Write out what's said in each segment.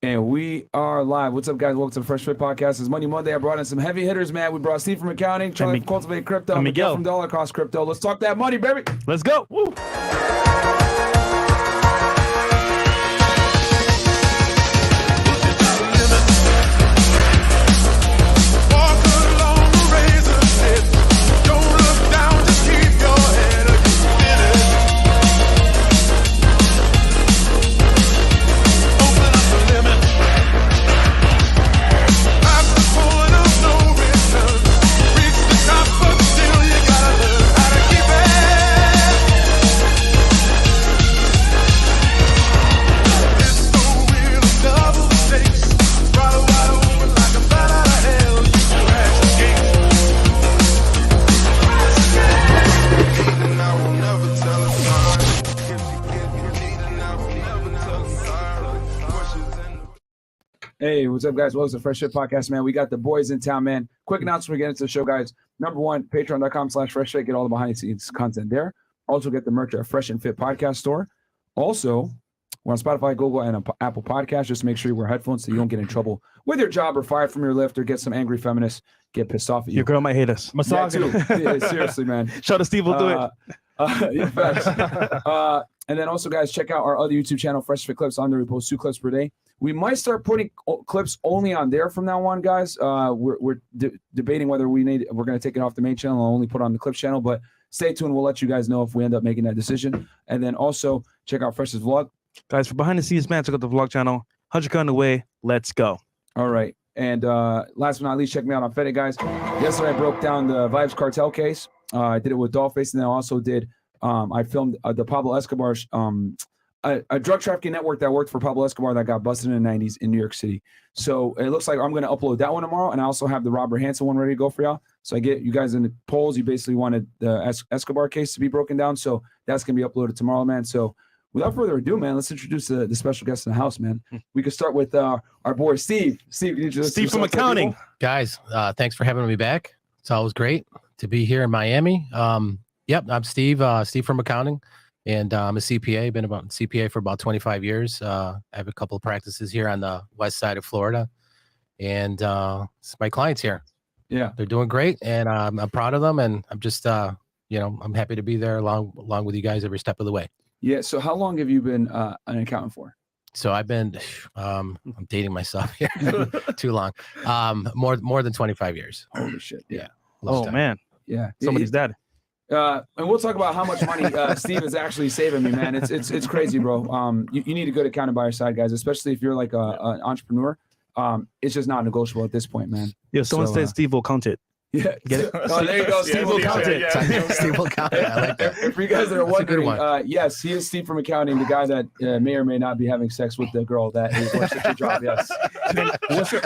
And we are live. What's up, guys? Welcome to the Fresh Fit Podcast. It's Money Monday. I brought in some heavy hitters, man. We brought Steve from accounting, Charlie from Cultivate Crypto, and Miguel from Dollar Cost Crypto. Let's talk that money, baby. Let's go. Woo. Hey, what's up, guys? Welcome to the Fresh Fit Podcast, man. We got the boys in town, man. Quick announcement, we get into the show, guys. Number one, patreon.com/freshfit. Get all the behind-the-scenes content there. Also, get the merch at FreshandFit Podcast store. Also, we're on Spotify, Google, and Apple Podcasts. Just make sure you wear headphones so you don't get in trouble with your job or fired from your lift or get some angry feminists get pissed off at you. Your girl might hate us. Yeah, too. Yeah, seriously, man. Shout out Steve will do it. Yeah, facts. And then also, guys, check out our other YouTube channel, Fresh Fit Clips. On there, we post 2 clips per day. We might start putting clips only on there from now on, guys. We're debating whether we're going to take it off the main channel and only put on the clips channel. But stay tuned. We'll let you guys know if we end up making that decision. And then also check out Fresh's vlog. Guys, for behind the scenes, man, check out the vlog channel. 100K on the way. Let's go. All right. And last but not least, check me out on Fetty, guys. Yesterday, I broke down the Vibes Cartel case. I did it with Dollface, and then I also did I filmed the Pablo Escobar, a drug trafficking network that worked for Pablo Escobar that got busted in the 90s in New York City. So it looks like I'm going to upload that one tomorrow, and I also have the Robert Hansen one ready to go for y'all. So I get you guys in the polls. You basically wanted the Escobar case to be broken down, so that's going to be uploaded tomorrow, man. So without further ado, man, let's introduce the special guest in the house, man. We could start with our boy Steve. Steve from accounting. Guys, thanks for having me back. It's always great to be here in Miami. Yep, I'm Steve. Steve from accounting, and I'm a CPA. Been about CPA for about 25 years. I have a couple of practices here on the west side of Florida, and it's my clients here. Yeah, they're doing great, and I'm proud of them. And I'm just, I'm happy to be there along with you guys every step of the way. Yeah. So how long have you been an accountant for? So I've been, I'm dating myself here, too long. More than 25 years. Holy shit. Yeah. Oh man. Yeah. Somebody's dead. And we'll talk about how much money Steve is actually saving me, man. It's crazy, bro. You need a good accountant by your side, guys, especially if you're like an entrepreneur. It's just not negotiable at this point, man. Yeah, someone said Steve will count it. Yeah, get it? Oh, there you go. Steve will count it. Steve will count it. I like that. If you guys are wondering, yes, he is Steve from accounting, the guy that may or may not be having sex with the girl that works at your job. Yes.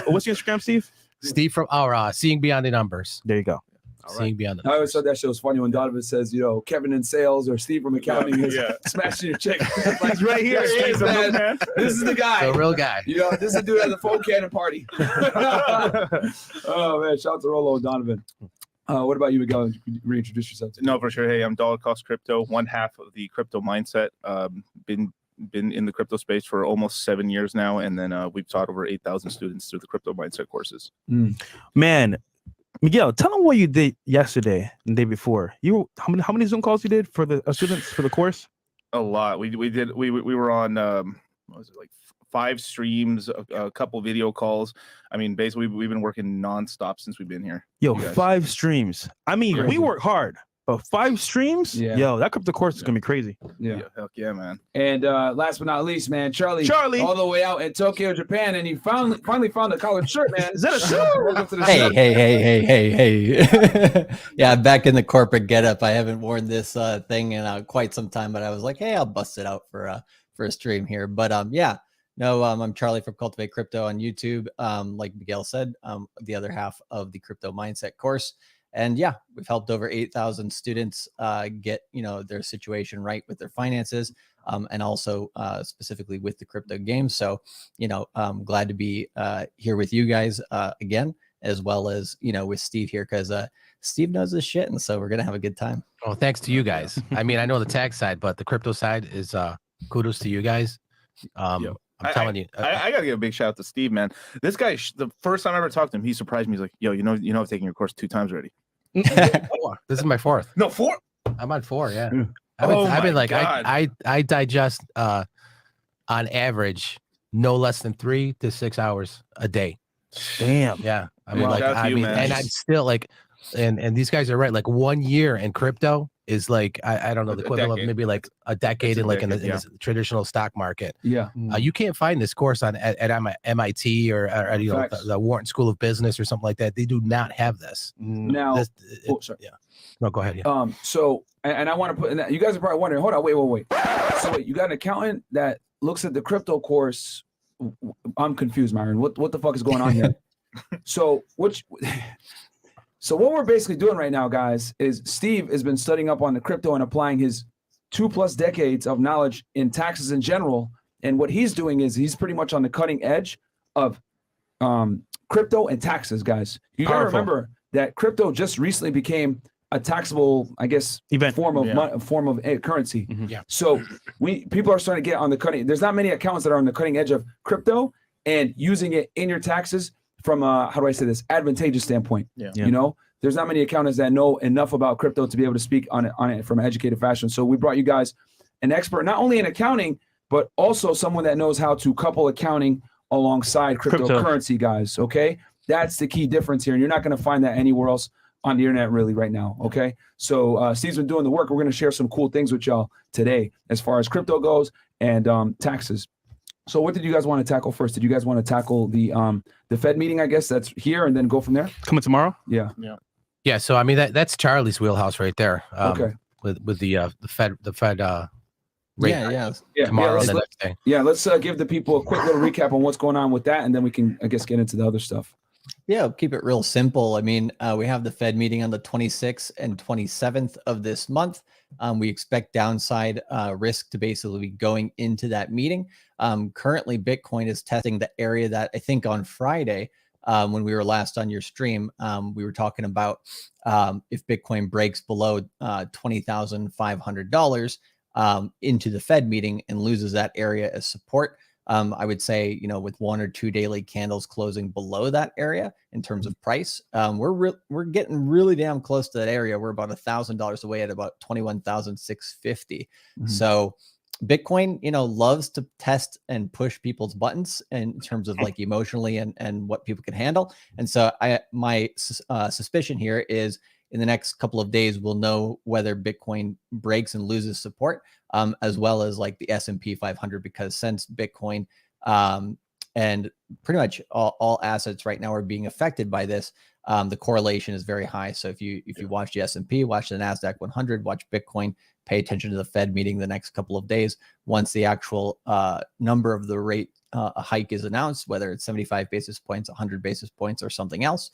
What's your Instagram, Steve? Steve from Seeing Beyond the Numbers. There you go. Seeing Beyond the I always thought that shit was funny when Donovan says, Kevin in sales or Steve from accounting is smashing your chick. Like, He's right here. He's man. This is the guy. The real guy. This is the dude at the phone cannon party. Oh, man. Shout out to Rolo and Donovan. What about you, Miguel? Reintroduce yourself. No, for sure. Hey, I'm Dollar Cost Crypto, one half of the crypto mindset. Been in the crypto space for almost 7 years now, and then we've taught over 8,000 students through the crypto mindset courses. Man, Miguel, tell them what you did yesterday and the day before. How many Zoom calls you did for the students for the course? A lot. We were on what was it, like 5 streams, a couple video calls. I mean, basically we've been working nonstop since we've been here. Yo, 5 streams. I mean, crazy. We work hard, but 5 streams? Yeah. Yo, that crypto course is gonna be crazy. Yeah. Heck yeah, man. And last but not least, man, Charlie, all the way out in Tokyo, Japan, and he finally found a collared shirt, man. Is that a shirt? Hey. Yeah, I'm back in the corporate getup. I haven't worn this thing in quite some time, but I was like, hey, I'll bust it out for a stream here. But I'm Charlie from Cultivate Crypto on YouTube. Like Miguel said, the other half of the crypto mindset course. And yeah, we've helped over 8,000 students get, their situation right with their finances, and also specifically with the crypto game. So, I'm glad to be here with you guys again, as well as, with Steve here, because Steve knows his shit. And so we're going to have a good time. Oh, thanks to you guys. I mean, I know the tax side, but the crypto side is kudos to you guys. I'm telling you. I gotta give a big shout out to Steve, man. This guy, the first time I ever talked to him, he surprised me. He's like, "Yo, you know, I've taken your course 2 times already." This is my 4th. No, 4. I'm on 4. Yeah. Mm. I've been like, God. I digest on average no less than 3 to 6 hours a day. Damn. Yeah. I mean, Wow. like, Shout out to you, man. and I'm still like, and these guys are right. Like 1 year in crypto is like, I don't know, the A equivalent of decade. maybe like a decade It's a in like in decade, the traditional stock market. Yeah. You can't find this course at MIT or you know, Facts. the Wharton School of Business or something like that. They do not have this. Now, sorry. Yeah. No, go ahead. Yeah. So, and I want to put in that, you guys are probably wondering, hold on, wait. So wait, you got an accountant that looks at the crypto course. I'm confused, Myron. What the fuck is going on here? So what we're basically doing right now, guys, is Steve has been studying up on the crypto and applying his 2+ decades of knowledge in taxes in general. And what he's doing is he's pretty much on the cutting edge of crypto and taxes, guys. You gotta remember that crypto just recently became a taxable, I guess, form of currency. Yeah. So people are starting to get on the cutting. There's not many accountants that are on the cutting edge of crypto and using it in your taxes from a, how do I say this, advantageous standpoint. Yeah. You know, there's not many accountants that know enough about crypto to be able to speak on it from an educated fashion. So we brought you guys an expert, not only in accounting, but also someone that knows how to couple accounting alongside cryptocurrency, guys. Okay. That's the key difference here. And you're not going to find that anywhere else on the internet really right now. Okay. So Steve's been doing the work. We're going to share some cool things with y'all today as far as crypto goes and taxes. So what did you guys want to tackle first? Did you guys want to tackle the Fed meeting, I guess, that's here, and then go from there? Coming tomorrow? Yeah. Yeah. So I mean Charlie's that's Charlie's wheelhouse right there. Okay. With the Fed rate tomorrow and the next day. Yeah, let's give the people a quick little recap on what's going on with that, and then we can, I guess, get into the other stuff. Yeah, keep it real simple. I mean, we have the Fed meeting on the 26th and 27th of this month. We expect downside risk to basically be going into that meeting. Currently, Bitcoin is testing the area that I think on Friday, when we were last on your stream, we were talking about if Bitcoin breaks below $20,500 into the Fed meeting and loses that area as support. I would say, you know, with 1 or 2 daily candles closing below that area in terms of price, we're getting really damn close to that area. We're about $1,000 away at about 21,650. So Bitcoin, you know, loves to test and push people's buttons in terms of like emotionally and what people can handle. And so my suspicion here is in the next couple of days, we'll know whether Bitcoin breaks and loses support, as well as like the S&P 500, because since Bitcoin and pretty much all assets right now are being affected by this, the correlation is very high. So if you watch the S&P, watch the NASDAQ 100, watch Bitcoin, pay attention to the Fed meeting the next couple of days. Once the actual number of the rate hike is announced, whether it's 75 basis points, 100 basis points, or something else,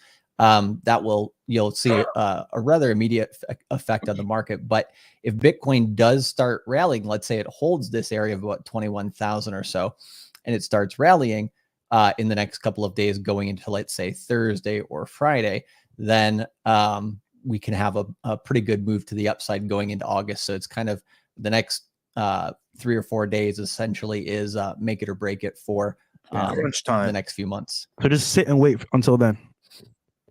you'll see a rather immediate effect on the market. But if Bitcoin does start rallying, let's say it holds this area of about 21,000 or so, and it starts rallying in the next couple of days going into, let's say, Thursday or Friday, then we can have a pretty good move to the upside going into August. So it's kind of the next 3 or 4 days essentially is make it or break it for crunch time. the next few months. So just sit and wait until then.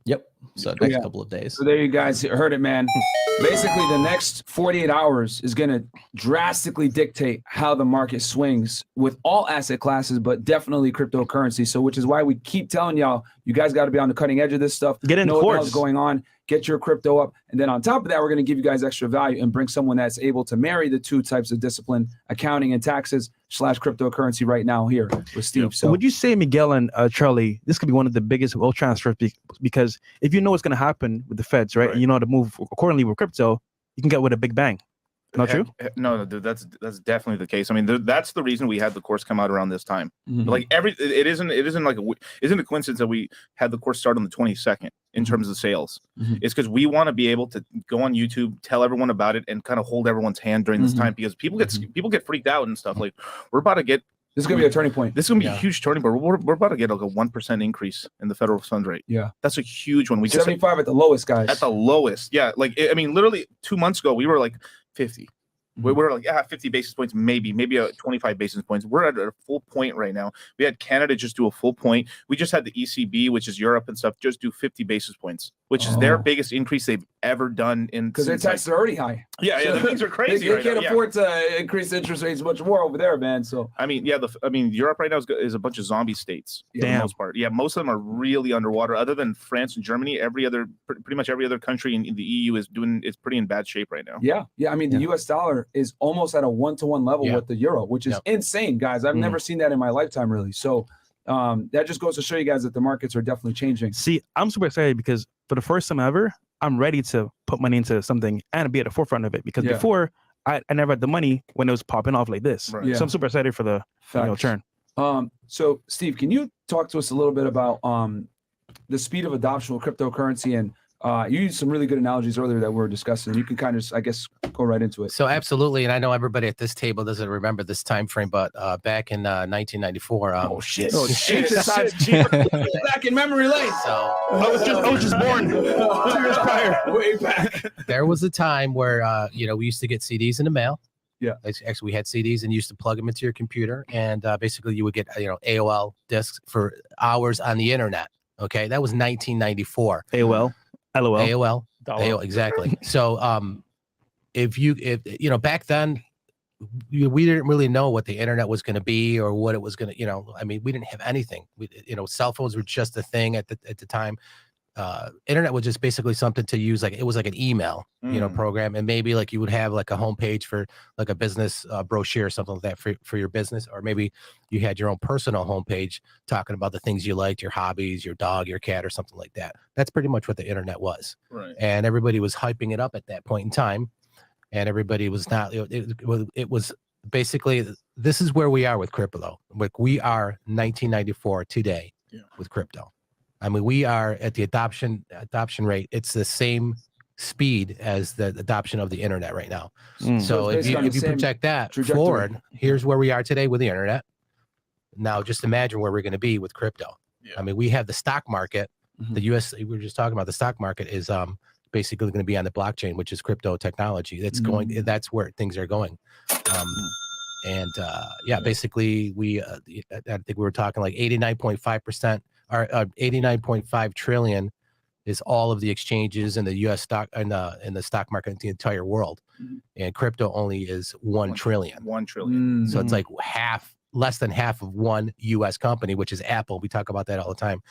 Yep. So next couple of days. So there you guys heard it, man. Basically, the next 48 hours is going to drastically dictate how the market swings with all asset classes, but definitely cryptocurrency. So, which is why we keep telling y'all, you guys got to be on the cutting edge of this stuff. Get in the know what the course. hell's going on. Get your crypto up. And then on top of that, we're going to give you guys extra value and bring someone that's able to marry the two types of discipline, accounting and taxes / cryptocurrency right now here with Steve. So would you say, Miguel and Charlie, this could be one of the biggest wealth transfers because if you know what's going to happen with the Feds, right? And you know how to move accordingly with crypto, you can get with a big bang. Not true? No, dude, that's definitely the case. I mean, that's the reason we had the course come out around this time. Like it isn't a coincidence that we had the course start on the 22nd in terms of sales. It's because we want to be able to go on YouTube, tell everyone about it, and kind of hold everyone's hand during this time, because people get freaked out and stuff. Like, we're about to get. This is going to be a turning point. This is going to be a huge turning point. We're about to get like a 1% increase in the federal funds rate. Yeah, that's a huge one. We 75 at the lowest, guys. At the lowest, yeah. Like, I mean, literally 2 months ago, we were like 50. We're like 50 basis points, maybe 25 basis points. We're at a full point right now. We had Canada just do a full point. We just had the ECB, which is Europe and stuff, just do 50 basis points, which is their biggest increase they've ever done in because their taxes are already high. Yeah, the things are crazy. They can't afford to increase interest rates much more over there, man. So I mean, Europe right now is a bunch of zombie states for the most part. Yeah, most of them are really underwater. Other than France and Germany, pretty much every other country in the EU is pretty in bad shape right now. Yeah. I mean, the U.S. dollar is almost at a 1-to-1 level with the euro, which is insane, guys. I've never seen that in my lifetime, really. So that just goes to show you guys that the markets are definitely changing. See, I'm super excited because for the first time ever, I'm ready to put money into something and be at the forefront of it. Because before, I never had the money when it was popping off like this. Right. So I'm super excited for the turn. So Steve, can you talk to us a little bit about the speed of adoption of cryptocurrency? And you used some really good analogies earlier that we were discussing. You can kind of, I guess, go right into it. So absolutely, and I know everybody at this table doesn't remember this time frame, but back in 1994. Back in memory lane. So I was just born 2 years prior. Way back. There was a time where we used to get CDs in the mail. Yeah. Actually, we had CDs and you used to plug them into your computer, and basically you would get AOL discs for hours on the internet. Okay, that was 1994. AOL. LOL. AOL, exactly. So if back then we didn't really know what the internet was going to be or what it was going to, I mean, we didn't have anything. Cell phones were just a thing at the time. Internet was just basically something to use, like it was like an email program, and maybe like you would have like a homepage for like a business brochure or something like that for your business, or maybe you had your own personal homepage talking about the things you liked, your hobbies, your dog, your cat, or something like that. That's pretty much what the internet was. Right. And everybody was hyping it up at that point in time, and everybody was not. It was basically, this is where we are with crypto. Like we are 1994 today with crypto. I mean, we are at the adoption rate. It's the same speed as the adoption of the internet right now. So if you project that forward, here's where we are today with the internet. Now, just imagine where we're going to be with crypto. Yeah. I mean, we have the stock market. The U.S. We were just talking about the stock market is basically going to be on the blockchain, which is crypto technology. That's going. That's where things are going. Basically, I think we were talking like 89.5%. Our 89.5 trillion is all of the exchanges in the U.S. stock and in the stock market in the entire world, and crypto only is 1 trillion. 1 trillion. So it's like less than half of one U.S. company, which is Apple. We talk about that all the time.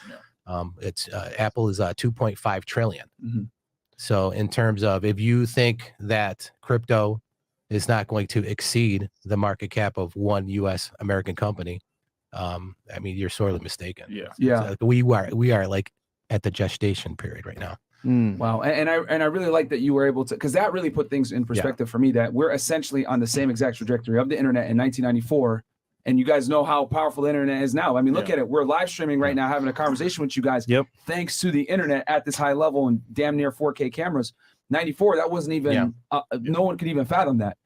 Apple is 2.5 trillion. So in terms of, if you think that crypto is not going to exceed the market cap of one U.S. American company, I mean, you're sorely mistaken. Yeah. So we are like at the gestation period right now. Wow. And I really like that you were able to, because that really put things in perspective for me, that we're essentially on the same exact trajectory of the internet in 1994. And you guys know how powerful the internet is now. I mean, look at it. We're live streaming right now, having a conversation with you guys. Thanks to the internet at this high level and damn near 4K cameras. 94, that wasn't even, no one could even fathom that,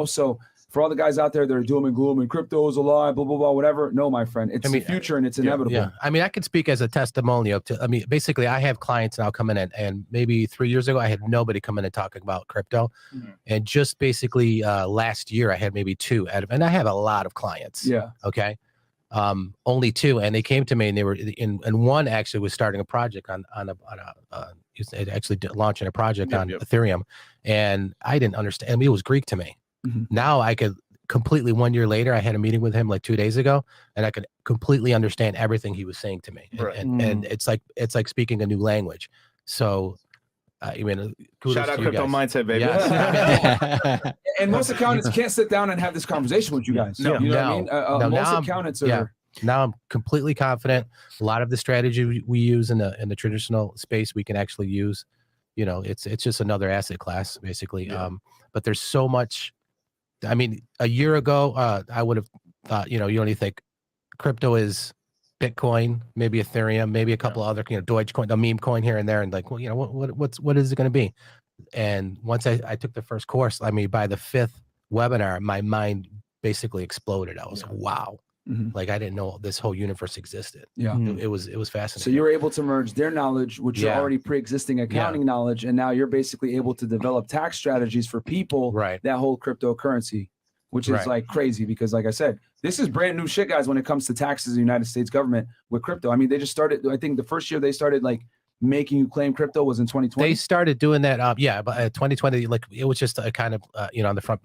So for all the guys out there that are doom and gloom and crypto is a lie, blah, blah, blah, whatever. No, my friend, it's the future and it's inevitable. Yeah. I mean, I could speak as a testimonial to, basically I have clients now come in and maybe 3 years ago, I had nobody come in and talking about crypto. And just basically last year, I had maybe 2 and I have a lot of clients. Okay. Only 2. And they came to me and they were and one actually was starting a project on launching a project on Ethereum. And I didn't understand. I mean, it was Greek to me. Now I could completely, 1 year later, I had a meeting with him like 2 days ago, and I could completely understand everything he was saying to me. And it's like speaking a new language. So, shout out Crypto Mindset, baby. Yes. And most accountants can't sit down and have this conversation with you guys. No, you know what I mean? Most accountants are. Now I'm completely confident. A lot of the strategy we use in the traditional space, we can actually use. It's just another asset class, basically. But there's so much. I mean, a year ago, I would have thought, you only think crypto is Bitcoin, maybe Ethereum, maybe a couple other, Dogecoin, a meme coin here and there, and like, well, what is it going to be? And once I took the first course, by the 5th webinar, my mind basically exploded. I was like, wow, Like I didn't know this whole universe existed. Yeah. It was fascinating. So you're able to merge their knowledge, which are already pre-existing accounting knowledge, and now you're basically able to develop tax strategies for people that hold cryptocurrency, which is like crazy because, like I said, this is brand new shit, guys, when it comes to taxes in the United States government with crypto. I mean, they just started, I think the first year they started like making you claim crypto was in 2020. They started doing that. But 2020, like it was just a kind of, on the front,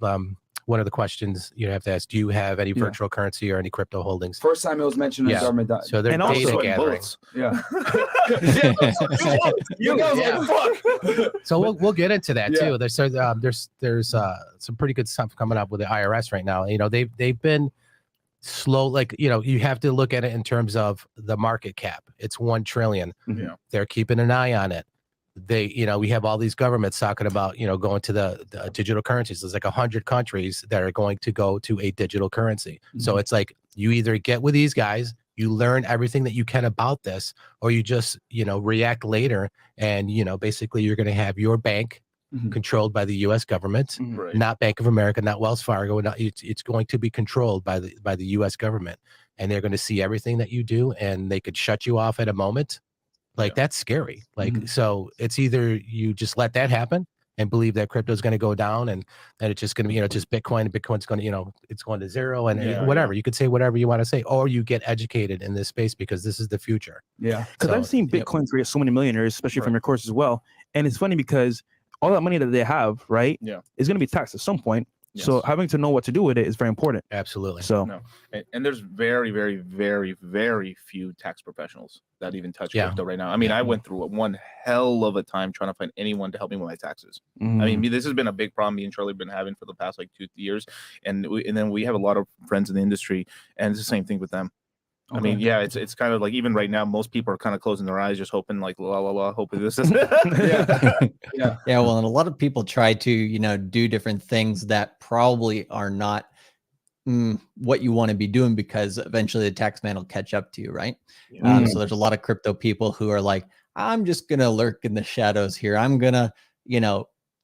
one of the questions you have to ask, do you have any virtual currency or any crypto holdings? First time it was mentioned in the government. So they're data gathering. So we'll get into that too. There's some pretty good stuff coming up with the IRS right now. You know, they've been slow, like, you know, you have to look at it in terms of the market cap. It's 1 trillion. They're keeping an eye on it. We have all these governments talking about, going to the digital currencies. There's like 100 countries that are going to go to a digital currency. So it's like you either get with these guys, you learn everything that you can about this, or you just, react later. And, basically you're going to have your bank controlled by the U.S. government, not Bank of America, not Wells Fargo. It's going to be controlled by the U.S. government, and they're going to see everything that you do, and they could shut you off at a moment. Like that's scary. Like, so it's either you just let that happen and believe that crypto is going to go down and it's just going to be, just Bitcoin, and Bitcoin's going to, it's going to zero and whatever. You could say whatever you want to say, or you get educated in this space because this is the future. Yeah. Because I've seen Bitcoin create so many millionaires, especially from your course as well. And it's funny because all that money that they have, right, is going to be taxed at some point. Yes. So having to know what to do with it is very important. Absolutely. So, and there's very, very, very, very few tax professionals that even touch crypto right now. I mean, I went through one hell of a time trying to find anyone to help me with my taxes. I mean, this has been a big problem me and Charlie have been having for the past like 2 years, and then we have a lot of friends in the industry, and it's the same thing with them. I mean, it's kind of like even right now, most people are kind of closing their eyes, just hoping like hoping this is yeah. Well, and a lot of people try to do different things that probably are not what you want to be doing, because eventually the tax man will catch up to you, right? So there's a lot of crypto people who are like, I'm just gonna lurk in the shadows here. I'm gonna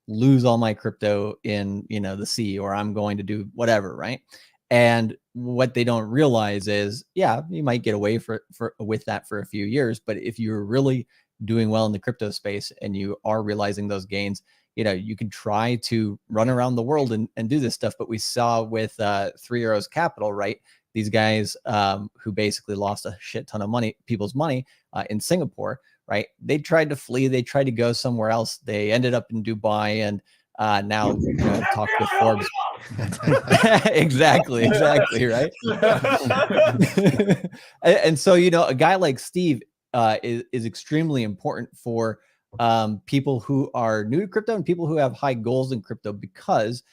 lose all my crypto in the sea, or I'm going to do whatever, right? And what they don't realize is, you might get away with that for a few years, but if you're really doing well in the crypto space and you are realizing those gains, you can try to run around the world and do this stuff. But we saw with 3 Arrows Capital, right? These guys who basically lost a shit ton of people's money in Singapore, right? They tried to flee. They tried to go somewhere else. They ended up in Dubai, and now talk with Forbes. exactly right. And so a guy like Steve is extremely important for people who are new to crypto and people who have high goals in crypto, because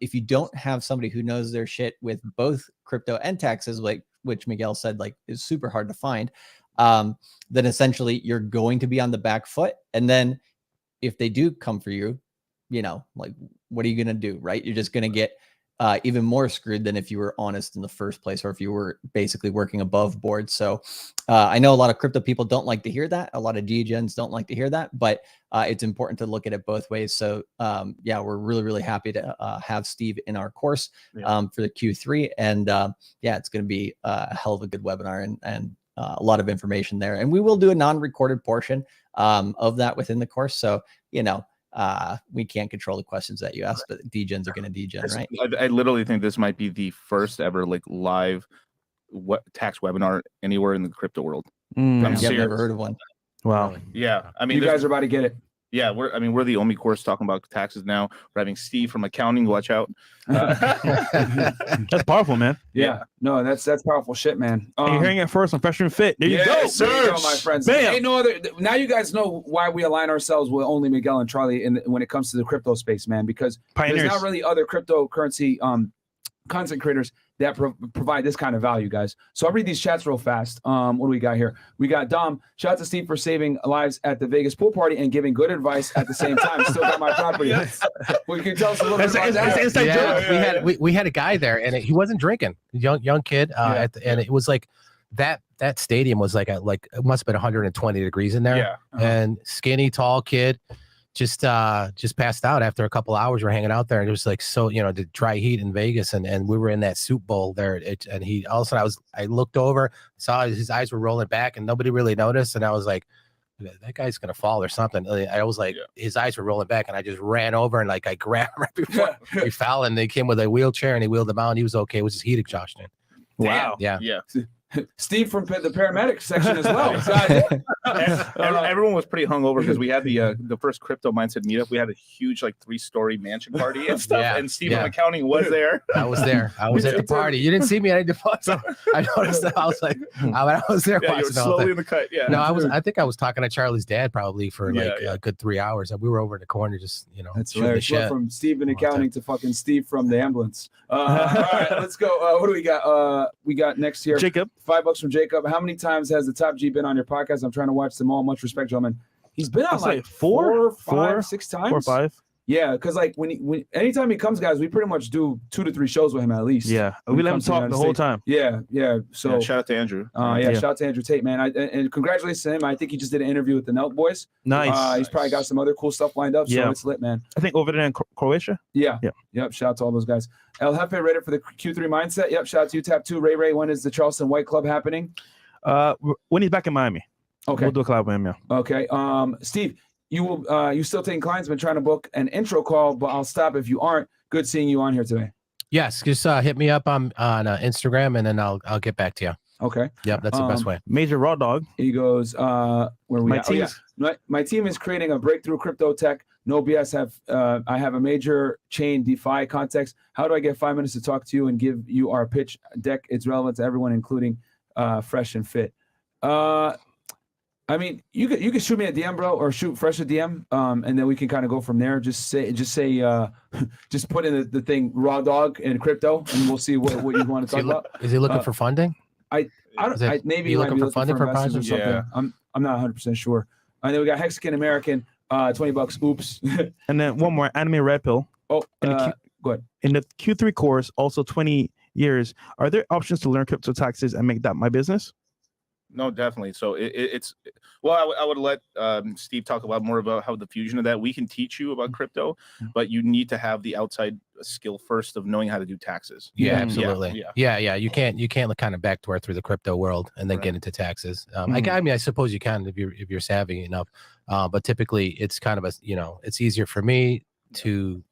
if you don't have somebody who knows their shit with both crypto and taxes, like which Miguel said is super hard to find, then essentially you're going to be on the back foot. And then if they do come for you, what are you going to do, right? You're just going to get even more screwed than if you were honest in the first place, or if you were basically working above board. So I know a lot of crypto people don't like to hear that. A lot of degens don't like to hear that, but it's important to look at it both ways. So we're really, really happy to have Steve in our course for the Q3. And it's going to be a hell of a good webinar and a lot of information there. And we will do a non-recorded portion of that within the course. So, we can't control the questions that you ask, but degens are going to degen, right? I literally think this might be the first ever live tax webinar anywhere in the crypto world. I've never heard of one. Wow. Yeah. I mean, you guys are about to get it. Yeah, we're the only course talking about taxes now. We're having Steve from accounting. Watch out. That's powerful, man. Yeah. No, that's powerful shit, man. You're hearing it first on FreshandFit. There you go, sir. There you go, my friends. Bam. Ain't no other. Now you guys know why we align ourselves with only Miguel and Charlie when it comes to the crypto space, man. Because Pioneers. There's not really other cryptocurrency content creators that provide this kind of value, guys. So I'll read these chats real fast. What do we got here? We got Dom. Shout out to Steve for saving lives at the Vegas pool party and giving good advice at the same time. Still got my property. Well, you can tell us a little bit about that. We had a guy there, and he wasn't drinking. Young kid, and it was like that stadium was like it must have been 120 degrees in there. And skinny, tall kid. just passed out after a couple hours. We're hanging out there, and it was like so, the dry heat in Vegas, and we were in that soup bowl there. And he all of a sudden I looked over, saw his eyes were rolling back, and nobody really noticed, and I was like, that guy's gonna fall or something. I was like, his eyes were rolling back, and I just ran over and like I grabbed him right before he fell, and they came with a wheelchair and he wheeled him out, and he was okay. It was just heat exhaustion. Wow. Yeah. Steve from the paramedic section as well. Everyone was pretty hungover because we had the first crypto mindset meetup. We had a huge 3-story mansion party and stuff. And Steve from accounting was there. I was there. I was at the party. You didn't see me. I noticed that. I was like, I was there. Yeah, you were slowly in the cut. Yeah. No, I think I was talking to Charlie's dad probably for a good 3 hours. We were over in the corner just That's hilarious. From Steve in accounting to fucking Steve from the ambulance. All right, let's go. What do we got? We got next here. Jacob. $5 from Jacob. How many times has the Top G been on your podcast? I'm trying to watch them all. Much respect, gentlemen. He's been on like four, 5, 6 times. 4 or 5. Yeah, because when anytime he comes, guys, we pretty much do 2 to 3 shows with him at least. Yeah, we let him talk the whole time. Yeah. So shout out to Andrew. Shout out to Andrew Tate, man. And congratulations to him. I think he just did an interview with the Nelk Boys. Nice. He's probably got some other cool stuff lined up. So it's lit, man. I think over there in Croatia. Yeah. Yep. Shout out to all those guys. El Jefe ready for the Q3 mindset. Yep. Shout out to you, Tap 2. Ray. When is the Charleston White Club happening? When he's back in Miami. Okay. We'll do a collab with him. Yeah. Okay. Steve, you still taking clients? Been trying to book an intro call, but I'll stop if you aren't. Good seeing you on here today. Yes, just hit me up on Instagram, and then I'll get back to you. Okay. Yep, that's the best way. Major Raw Dog. He goes, where we my at? team my team is creating a breakthrough crypto tech. No BS. I have a major chain DeFi context. How do I get 5 minutes to talk to you and give you our pitch deck? It's relevant to everyone, including Fresh and Fit. I mean, you could shoot me a DM, bro, or shoot Fresh a DM, and then we can kind of go from there. Just put in the thing raw dog in crypto, and we'll see what you want to talk about. Is he looking for funding? Maybe he looking for funding for investors or something. Yeah. I'm not 100% sure. And then we got Mexican American, $20. Oops. And then one more, Anime Red Pill. Oh, go ahead. In the Q3 course, also 20 years. Are there options to learn crypto taxes and make that my business? No, definitely. So it's well, I would let Steve talk about more about how the fusion of that. We can teach you about crypto, but you need to have the outside skill first of knowing how to do taxes. Yeah, absolutely. Yeah. You can't kind of backdoor through the crypto world and then get into taxes. I suppose you can if you're savvy enough. But typically, it's kind of it's easier for me to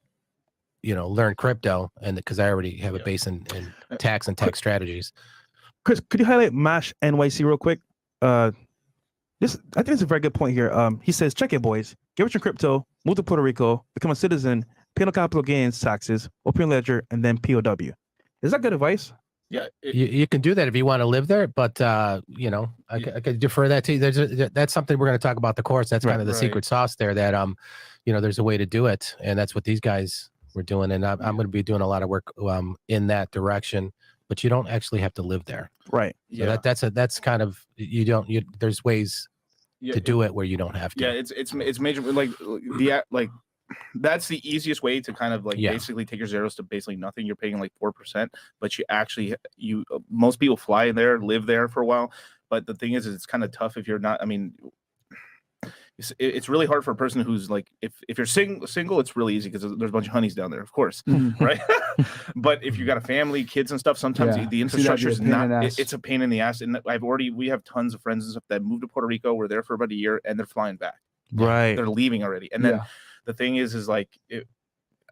learn crypto, and because I already have a base in tax and tech strategies. Chris, could you highlight Mash NYC real quick? I think it's a very good point here. He says, check it, boys. Get rich in crypto, move to Puerto Rico, become a citizen, pay no capital gains taxes, open your ledger, and then POW. Is that good advice? Yeah, you can do that if you want to live there, but I could defer that to you. That's something we're going to talk about the course. That's kind of the secret sauce there. That there's a way to do it, and that's what these guys were doing. And I'm going to be doing a lot of work in that direction. But you don't actually have to live there, right? So that's kind of there's ways to do it where you don't have to. Yeah, it's major. That's the easiest way to kind of basically take your zeros to basically nothing. You're paying 4%, but most people fly there, live there for a while. But the thing is it's kind of tough if you're not. I mean, it's really hard for a person who's if you're single, it's really easy because there's a bunch of honeys down there, of course, right? But if you got a family, kids and stuff, sometimes the infrastructure is not. It's a pain in the ass. And we have tons of friends and stuff that moved to Puerto Rico. We're there for about a year, and they're flying back. Right, they're leaving already. And then the thing is I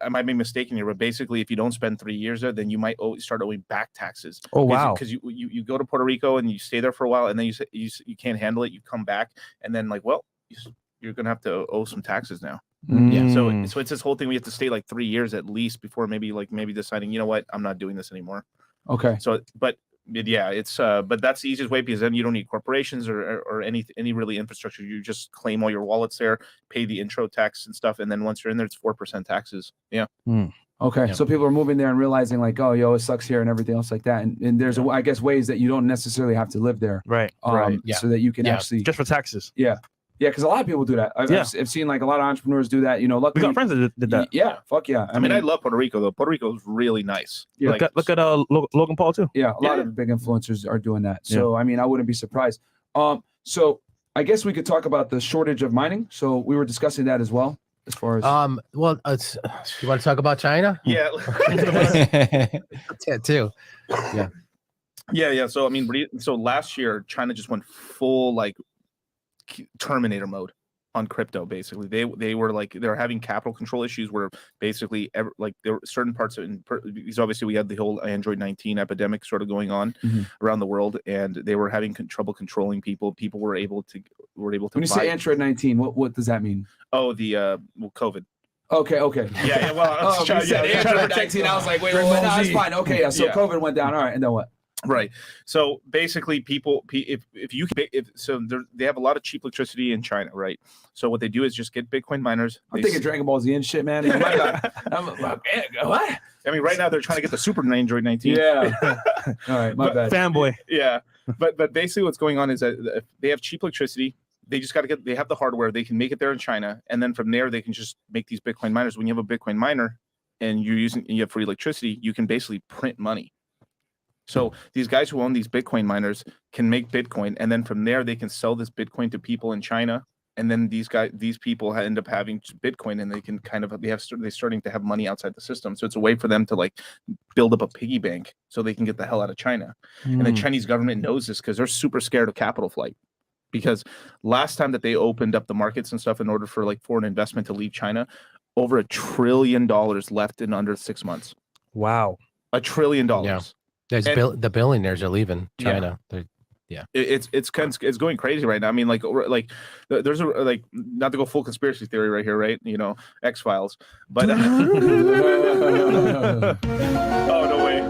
might be mistaken here, but basically, if you don't spend 3 years there, then you might start owing back taxes. Oh wow! Because you go to Puerto Rico and you stay there for a while, and then you can't handle it. You come back, and then you're gonna have to owe some taxes now. Yeah. So it's this whole thing. We have to stay 3 years at least before maybe deciding, you know what, I'm not doing this anymore. Okay. So, but it's but that's the easiest way because then you don't need corporations or any really infrastructure. You just claim all your wallets there, pay the intro tax and stuff, and then once you're in there, it's 4% taxes. Yeah. Okay. So people are moving there and realizing it sucks here and everything else like that. And there's I guess ways that you don't necessarily have to live there. Right. So that you can actually just for taxes. Yeah. Yeah, because a lot of people do that. I've seen a lot of entrepreneurs do that. Luckily, we got friends that did that. Yeah, fuck yeah. I mean, I love Puerto Rico though. Puerto Rico is really nice. Yeah. Look at Logan Paul too. Yeah, a lot of big influencers are doing that. So I mean, I wouldn't be surprised. So I guess we could talk about the shortage of mining. So we were discussing that as well. as far as well, you want to talk about China? Yeah. Yeah, too. Yeah. So I mean, so last year China just went full like Terminator mode on crypto. Basically, they were having capital control issues where basically there were certain parts of because obviously we had the whole Android 19 epidemic sort of going on around the world, and they were having trouble controlling people. People were able to. When you say Android 19, what does that mean? Oh, the COVID. Okay. Yeah. Well, I was trying to protect you. I was like, wait, no, it's fine. Okay, yeah. So COVID went down. All right, and then what? Right. So basically, people, they have a lot of cheap electricity in China, right? So what they do is just get Bitcoin miners. I'm thinking Dragon Ball Z and shit, man. What? I mean, right now they're trying to get the super Android 19. Yeah. All right, my bad. Fanboy. Yeah. But basically, what's going on is that they have cheap electricity. They just they have the hardware. They can make it there in China, and then from there they can just make these Bitcoin miners. When you have a Bitcoin miner and you have free electricity, you can basically print money. So these guys who own these Bitcoin miners can make Bitcoin, and then from there they can sell this Bitcoin to people in China, and then these people end up having Bitcoin, and they can they're starting to have money outside the system. So it's a way for them to like build up a piggy bank so they can get the hell out of China. And the Chinese government knows this because they're super scared of capital flight. Because last time that they opened up the markets and stuff in order for like foreign investment to leave China, over $1 trillion left in under 6 months. Wow. $1 trillion. Yeah. The billionaires are leaving China. Yeah. It's going crazy right now. I mean, like there's a not to go full conspiracy theory right here, right? You know, X-Files, but oh no way.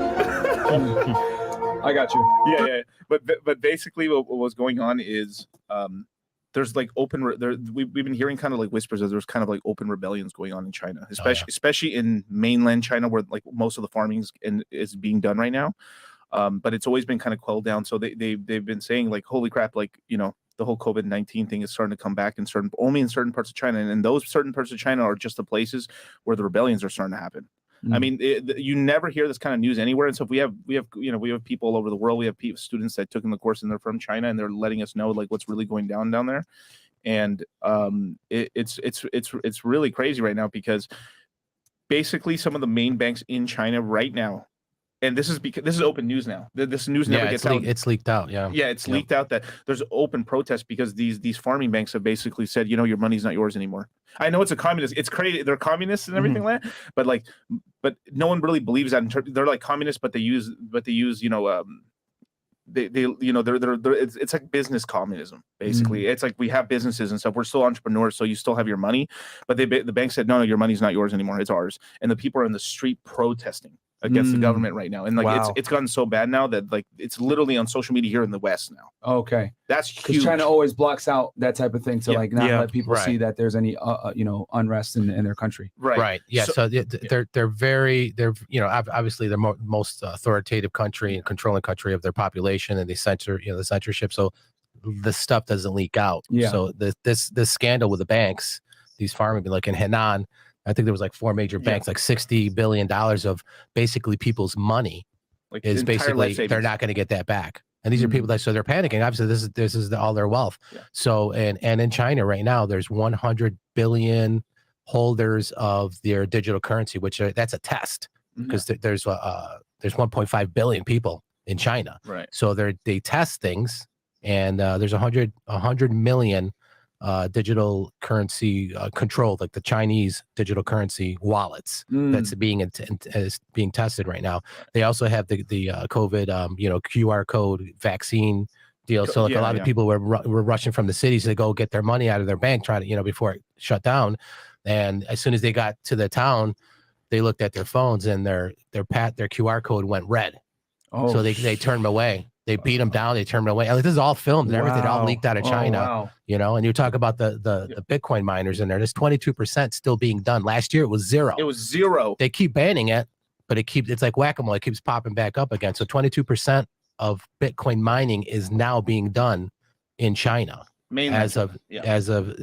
I got you. Yeah. But basically, what was going on is there's like we've been hearing kind of like whispers that there's kind of like open rebellions going on in China, especially in mainland China where like most of the farming is being done right now. But it's always been kind of quelled down. So they've been saying like, holy crap, like, you know, the whole COVID-19 thing is starting to come back only in certain parts of China. And those certain parts of China are just the places where the rebellions are starting to happen. I mean, you never hear this kind of news anywhere. And so we have people all over the world. We have students that took in the course and they're from China, and they're letting us know like what's really going down there. And it's really crazy right now because basically some of the main banks in China right now, and this is open news now. This news never gets out. It's leaked out. Yeah, it's leaked out that there's open protests because these farming banks have basically said, you know, your money's not yours anymore. I know it's a communist. It's crazy. They're communists and everything like that. But no one really believes that. They're like communists, but they use you know it's like business communism basically. It's like we have businesses and stuff. We're still entrepreneurs, so you still have your money. But the bank said no, your money's not yours anymore. It's ours. And the people are in the street protesting against the government right now, and like it's gotten so bad now that like it's literally on social media here in the West now. Okay, that's huge. China always blocks out that type of thing to like not let people see that there's any unrest in their country. Right. Yeah. So they're obviously the most authoritative country and controlling country of their population, and they censor the censorship. So the stuff doesn't leak out. Yeah. So this scandal with the banks, these farming like in Henan. I think there was like 4 major banks, like $60 billion of basically people's money like is basically they're not going to get that back. And these are people that, so they're panicking. Obviously, this is all their wealth. Yeah. So, and in China right now, there's 100 billion holders of their digital currency, which that's a test because there's 1.5 billion people in China. Right. So they test things, and there's 100 million digital currency controlled, like the Chinese digital currency wallets that's being tested right now. They also have the COVID QR code vaccine deal. So like a lot of people were rushing from the cities to go get their money out of their bank, trying to before it shut down. And as soon as they got to the town, they looked at their phones and their QR code went red. Oh, so they turned them away. They beat them down. They turned them away. Like, this is all filmed and everything, all leaked out of China. And you talk about the Bitcoin miners in there. There's 22% still being done. Last year it was zero. It was zero. They keep banning it, but it's like whack-a-mole. It keeps popping back up again. So 22% of Bitcoin mining is now being done in China as of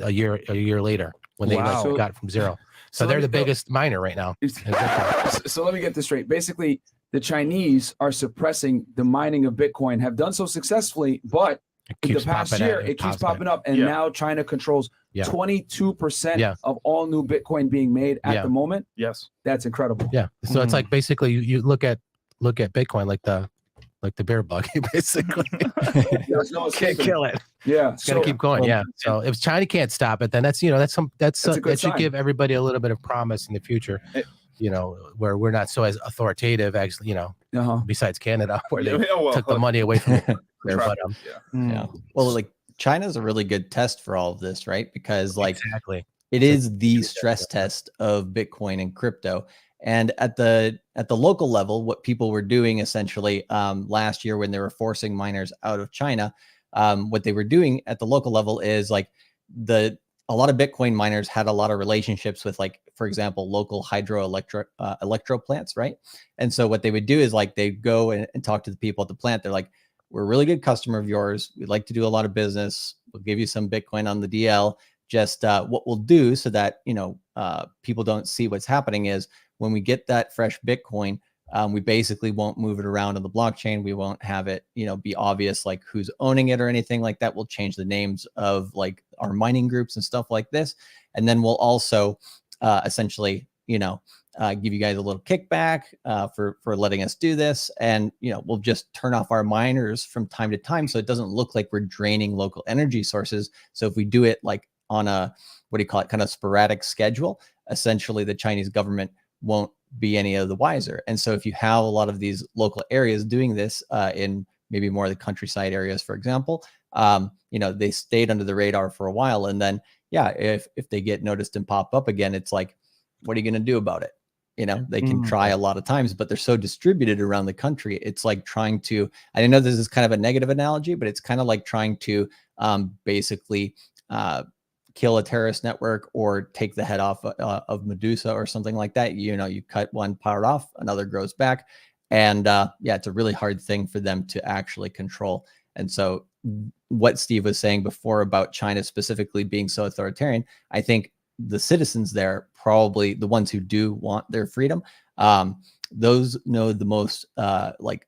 a year later when they got it from zero. So they're the biggest miner right now. So let me get this straight. Basically, the Chinese are suppressing the mining of Bitcoin, have done so successfully, but the past year, it keeps popping up. And now China controls 22% of all new Bitcoin being made at the moment. Yes. That's incredible. Yeah. So it's like basically you look at Bitcoin like the bear bug, basically. Can't kill it. Yeah. It's gonna keep going. Yeah. So if China can't stop it, then that should give everybody a little bit of promise in the future. Where we're not so as authoritative, actually, besides Canada, where they took the money away from there. But, well, like China's a really good test for all of this, right? Because like it is the stress test of Bitcoin and crypto. And at the local level, what people were doing essentially last year when they were forcing miners out of China, what they were doing at the local level is like a lot of Bitcoin miners had a lot of relationships with, like, for example, local electro plants, right? And so what they would do is like they'd go and talk to the people at the plant. They're like, we're a really good customer of yours. We'd like to do a lot of business. We'll give you some Bitcoin on the DL. Just what we'll do so that people don't see what's happening is when we get that fresh Bitcoin, we basically won't move it around on the blockchain. We won't have it, be obvious like who's owning it or anything like that. We'll change the names of like our mining groups and stuff like this. And then we'll also essentially, give you guys a little kickback for letting us do this. And, we'll just turn off our miners from time to time so it doesn't look like we're draining local energy sources. So if we do it like on a, kind of sporadic schedule, essentially the Chinese government won't be any of the wiser. And so if you have a lot of these local areas doing this in maybe more of the countryside areas, for example, they stayed under the radar for a while. And then, if they get noticed and pop up again, it's like, what are you going to do about it? They can try a lot of times, but they're so distributed around the country. It's like trying to, I know this is kind of a negative analogy, but it's kind of like trying to basically kill a terrorist network or take the head off of Medusa or something like that. You cut one part off, another grows back. And it's a really hard thing for them to actually control. And so what Steve was saying before about China specifically being so authoritarian, I think the citizens there, probably the ones who do want their freedom, those know the most like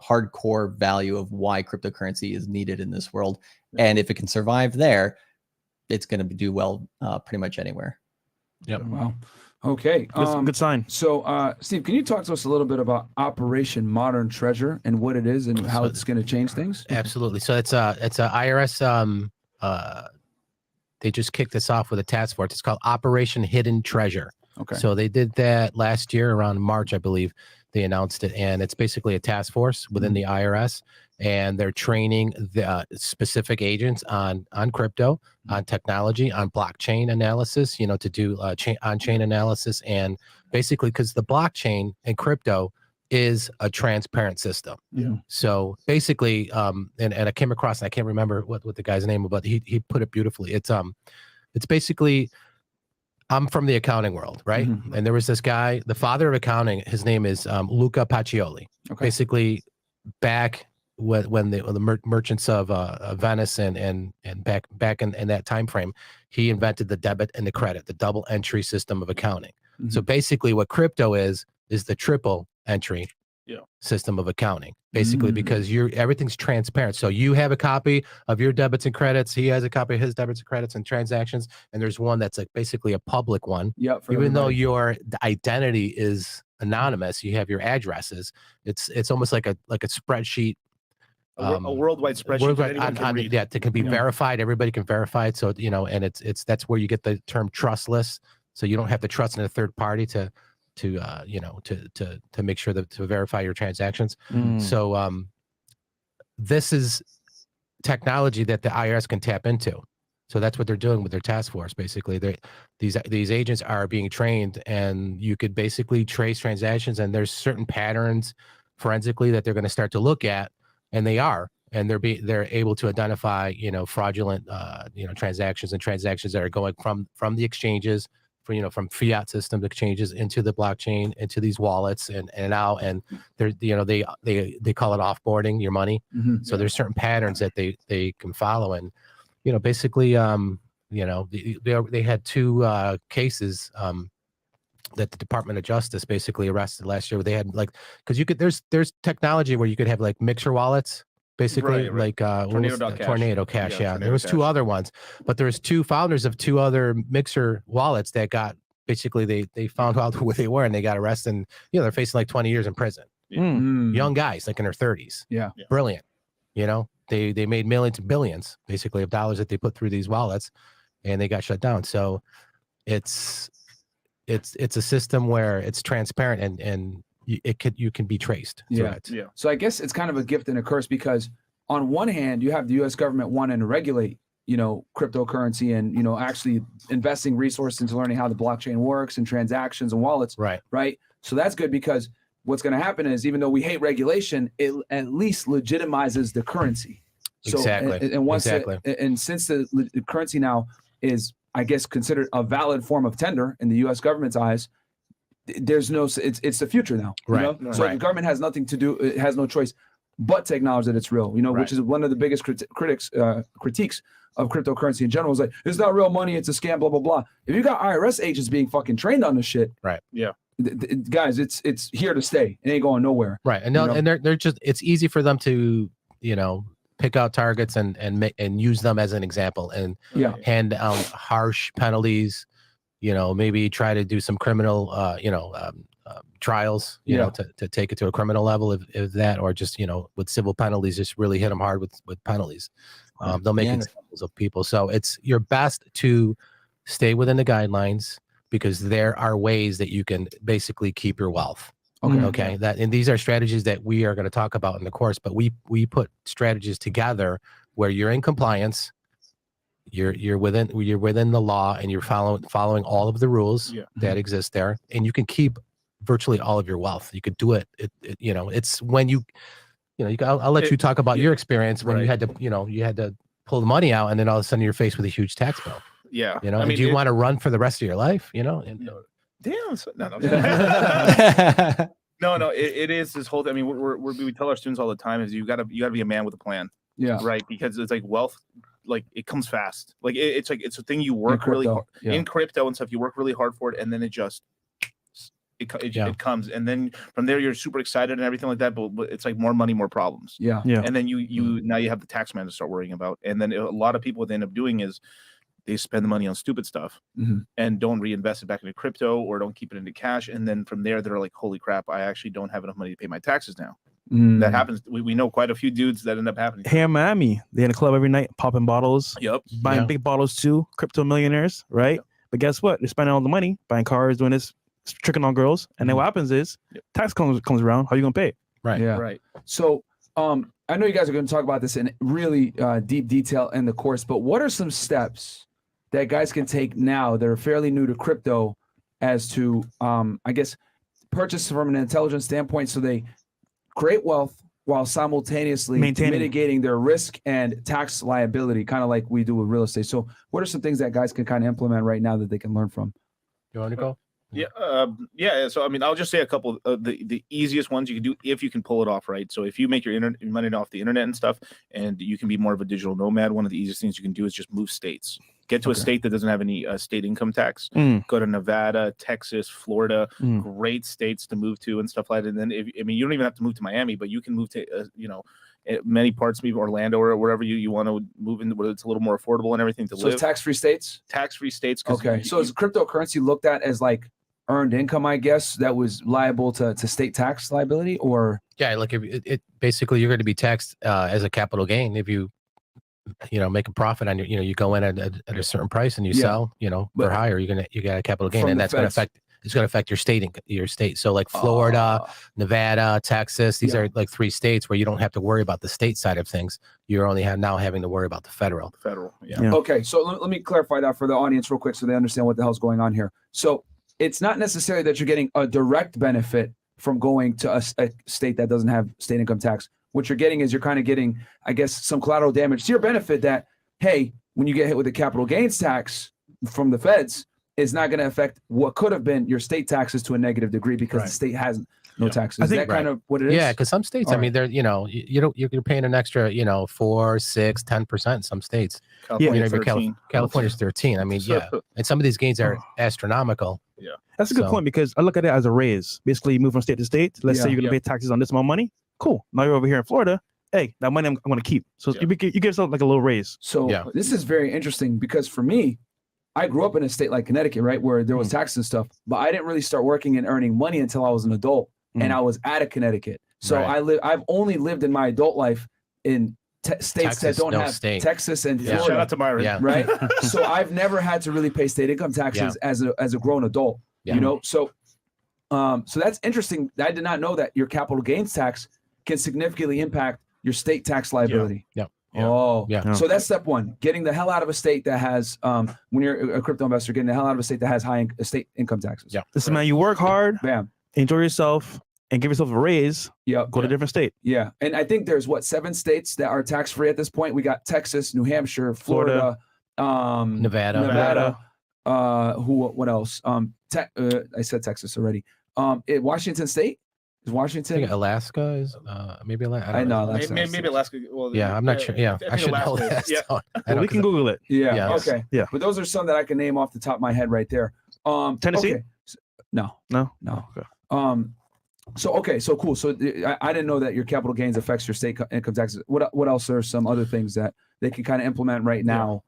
hardcore value of why cryptocurrency is needed in this world. And if it can survive there, it's going to do well pretty much anywhere. Yep. Wow. Okay. Good sign. So, Steve, can you talk to us a little bit about Operation Modern Treasure and what it is and how it's going to change things? Absolutely. So it's a IRS. They just kicked this off with a task force. It's called Operation Hidden Treasure. Okay. So they did that last year around March, I believe. They announced it, and it's basically a task force within the IRS, and they're training the specific agents on crypto, on technology, on blockchain analysis, to do on-chain analysis, and basically because the blockchain and crypto is a transparent system. Yeah. So basically, and I came across, and I can't remember what the guy's name was, but he put it beautifully. It's basically, I'm from the accounting world, right? Mm-hmm. And there was this guy, the father of accounting. His name is Luca Pacioli. Okay. Basically, back when the merchants of Venice and back in that time frame, he invented the debit and the credit, the double entry system of accounting. Mm-hmm. So basically, what crypto is the triple entry system of accounting, basically, because everything's transparent. So you have a copy of your debits and credits, he has a copy of his debits and credits and transactions, and there's one that's like basically a public one. Yeah. Even though your identity is anonymous, you have your addresses. It's almost like a spreadsheet. A worldwide spreadsheet that anyone can read. It can be verified. Everybody can verify it. So and it's that's where you get the term trustless. So you don't have to trust in a third party to make sure that to verify your transactions. So this is technology that the IRS can tap into. So that's what they're doing with their task force. Basically, these agents are being trained, and you could basically trace transactions, and there's certain patterns forensically that they're going to start to look at, and they're able to identify fraudulent transactions and transactions that are going from the exchanges, from fiat system exchanges into the blockchain, into these wallets and out, and they're they call it offboarding your money. So there's certain patterns that they can follow, and basically they had two cases that the Department of Justice basically arrested last year. Where they had because there's technology where you could have like mixer wallets basically, Right. like Tornado.cash. Tornado Cash. Yeah, Yeah, there was Tornado two Cash. other ones, but there's two founders of two other mixer wallets that got basically they found out who they were and they got arrested. And, they're facing like 20 years in prison. Young guys, like in their 30s. Yeah. Brilliant. They made millions and billions basically of dollars that they put through these wallets, and they got shut down. So it's a system where it's transparent and you can be traced. Yeah. Yeah. So I guess it's kind of a gift and a curse because on one hand, you have the U.S. government wanting to regulate, cryptocurrency and, actually investing resources into learning how the blockchain works and transactions and wallets. Right. Right. So that's good because what's going to happen is even though we hate regulation, it at least legitimizes the currency. So, Exactly. And once Exactly. and since the currency now is, I guess, considered a valid form of tender in the U.S. government's eyes, there's no, it's the future now. Right. So the government has nothing to do, it has no choice but to acknowledge that it's real, which is one of the biggest critiques of cryptocurrency in general. Is like, it's not real money, it's a scam, blah, blah, blah. If you got IRS agents being fucking trained on this shit, Right. Yeah. Guys, it's here to stay. It ain't going nowhere. Right. And they're just, it's easy for them to, pick out targets and use them as an example and hand out harsh penalties, maybe try to do some criminal, trials, to take it to a criminal level if that, or just, with civil penalties, just really hit them hard with penalties. They'll make examples of people. So it's your best to stay within the guidelines because there are ways that you can basically keep your wealth. Okay. And these are strategies that we are going to talk about in the course, but we put strategies together where you're in compliance, you're within the law, and you're following all of the rules that exist there, and you can keep virtually all of your wealth. You could do it. It's when I'll let you talk about your experience when you had to pull the money out, and then all of a sudden you're faced with a huge tax bill. Yeah. I mean, do you want to run for the rest of your life? Damn. No. It is this whole thing. I mean, we tell our students all the time is you gotta be a man with a plan. Yeah. Right. Because it's like wealth, like it comes fast. Like it's a thing you work really hard in crypto and stuff. You work really hard for it, and then it comes, and then from there you're super excited and everything like that. But it's like more money, more problems. Yeah. And then now you have the tax man to start worrying about, and then a lot of people what they end up doing is they spend the money on stupid stuff and don't reinvest it back into crypto or don't keep it into cash. And then from there, they're like, holy crap, I actually don't have enough money to pay my taxes now. That happens. We know quite a few dudes that end up happening. Here in Miami, they're in a club every night, popping bottles, buying big bottles too, crypto millionaires, right? But guess what? They're spending all the money, buying cars, doing this, tricking on girls. And then what happens is tax comes around. How are you going to pay? Right. Yeah. Right. So I know you guys are going to talk about this in really deep detail in the course, but what are some steps that guys can take now that are fairly new to crypto as to, I guess, purchase from an intelligence standpoint so they create wealth while simultaneously mitigating their risk and tax liability, kind of like we do with real estate. So what are some things that guys can kind of implement right now that they can learn from? You want to go? Yeah. So, I mean, I'll just say a couple of the easiest ones you can do if you can pull it off, right? So if you make your money off the internet and stuff, and you can be more of a digital nomad, one of the easiest things you can do is just move states. Get to a state that doesn't have any state income tax. Go to Nevada, Texas, Florida, great states to move to and stuff like that. And then, you don't even have to move to Miami, but you can move to, many parts, maybe Orlando or wherever you want to move in, where it's a little more affordable and everything to live. So it's tax-free states? Tax-free states. Okay. So is cryptocurrency looked at as like earned income, I guess, that was liable to state tax liability, or? Yeah, like if it basically you're going to be taxed as a capital gain if you make a profit on your, you go in at a certain price and you sell, for higher, you got a capital gain, and that's going to affect your state. So like Florida, Nevada, Texas, these are like 3 states where you don't have to worry about the state side of things. You're only now having to worry about the federal. Okay. So let me clarify that for the audience real quick so they understand what the hell's going on here. So it's not necessarily that you're getting a direct benefit from going to a state that doesn't have state income tax. What you're getting is you're kind of getting, I guess, some collateral damage to your benefit that, hey, when you get hit with the capital gains tax from the feds, it's not going to affect what could have been your state taxes to a negative degree because the state has no taxes. Is that kind of what it is? Yeah, because some states, they're, you're paying an extra, 4, 6, 10% in some states. California's 13. I mean, and some of these gains are astronomical. Yeah, that's a good point, because I look at it as a raise. Basically, you move from state to state. Let's say you're going to pay taxes on this amount of money. Cool. Now you're over here in Florida, hey, that money I'm going to keep. So Yeah. you give yourself like a little raise. So Yeah. this is very interesting because for me, I grew up in a state like Connecticut, right, where there was taxes and stuff, but I didn't really start working and earning money until I was an adult, and I was out of Connecticut. So Right. I've only lived in my adult life in states Texas, that don't no have state. Texas and Yeah. Shout Florida, out to Myron. Yeah. right? So I've never had to really pay state income taxes as a grown adult, Yeah. you know. So that's interesting. I did not know that your capital gains tax can significantly impact your state tax liability. Yeah. Yeah. Oh, Yeah. So that's step one: getting the hell out of a state that has, when you're a crypto investor, getting the hell out of a state that has high state income taxes. Yeah. Listen, man, you work hard, Bam. enjoy yourself, and give yourself a raise. Yep. Go to a different state. Yeah. And I think there's 7 states that are tax free at this point. We got Texas, New Hampshire, Florida, Nevada. What else? I said Texas already. Washington State is I Washington. think Alaska is maybe Alaska. I know Alaska. Maybe Alaska. Well, Yeah, I'm not sure. Yeah, I should know Alaska that. is- Yeah. I Well, know, we can 'cause Google it. Yeah. Yeah. Okay. Yeah. But those are some that I can name off the top of my head right there. Tennessee? Okay. No. No? No. Okay. So cool. So I didn't know that your capital gains affects your state income taxes. What else are some other things that they can kind of implement right now?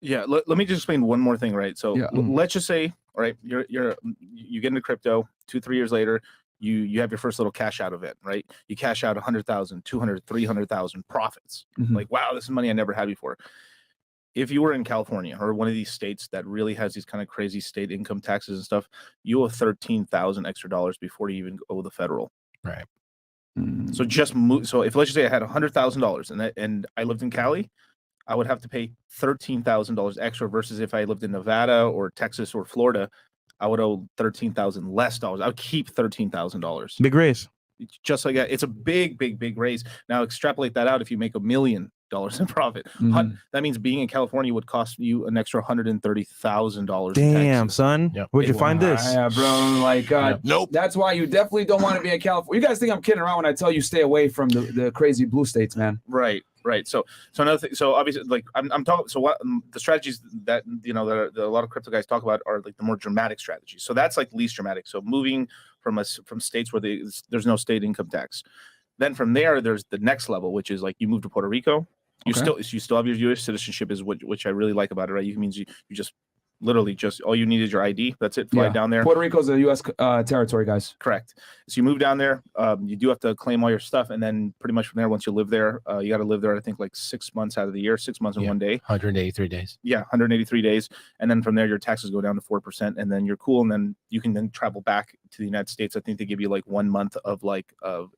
Yeah, let me just explain one more thing, right? So Yeah. let's just say, all right, you get into crypto, 2-3 years later, you have your first little cash out event, right? You cash out 100,000, 200, 300,000 profits. Mhm. Like, wow, this is money I never had before. If you were in California or one of these states that really has these kind of crazy state income taxes and stuff, you owe 13,000 extra dollars before you even owe the federal. Right. So just move. So if let's just say I had $100,000 and I lived in Cali, I would have to pay $13,000 extra versus if I lived in Nevada or Texas or Florida, I would owe 13,000 less dollars. I would keep $13,000. Big raise. Just like that. It's a big raise. Now extrapolate that out. If you make $1 million in profit, that means being in California would cost you an extra $130,000. Damn, son. Yep. Where'd you find this? Yeah, bro. Like, Nope. That's why you definitely don't want to be in California. You guys think I'm kidding around when I tell you stay away from the crazy blue states, man. Right. So another thing. So obviously, like I'm talking. So what the strategies that that a lot of crypto guys talk about are like the more dramatic strategies. So that's like least dramatic. So moving from states where there's no state income tax. Then from there, there's the next level, which is like you move to Puerto Rico. You still have your U.S. citizenship, is which I really like about it. Right, it means you just literally just all you need is your ID. That's it. Fly down there. Puerto Rico's a U.S. Territory, guys. Correct. So you move down there. You do have to claim all your stuff, and then pretty much from there, once you live there, you got to live there. I think like 6 months out of the year, 6 months and 1 day. 183 days. Yeah, 183 days, and then from there, your taxes go down to 4%, and then you're cool, and then you can then travel back to the United States. I think they give you like 1 month of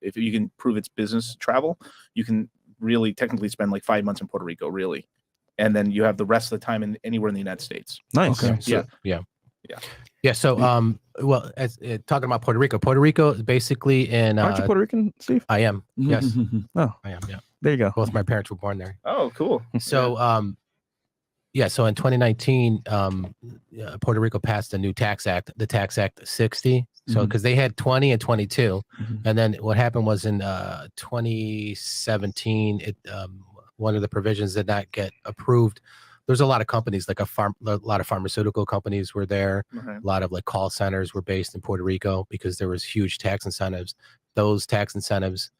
if you can prove it's business travel, you can really technically spend like 5 months in Puerto Rico, really. And then you have the rest of the time anywhere in the United States. Nice. Okay. So, Yeah. Yeah. So, well, as talking about Puerto Rico is basically in. Aren't you Puerto Rican, Steve? I am. Yes, Oh, I am. Yeah. there you go. Both my parents were born there. Oh, cool. So, so in 2019, Puerto Rico passed a new tax act, the Tax Act 60. So, because they had 20 and 22, and then what happened was in 2017, one of the provisions did not get approved. There's a lot of companies, like a lot of pharmaceutical companies were there. Okay. A lot of like call centers were based in Puerto Rico because there was huge tax incentives. Those tax incentives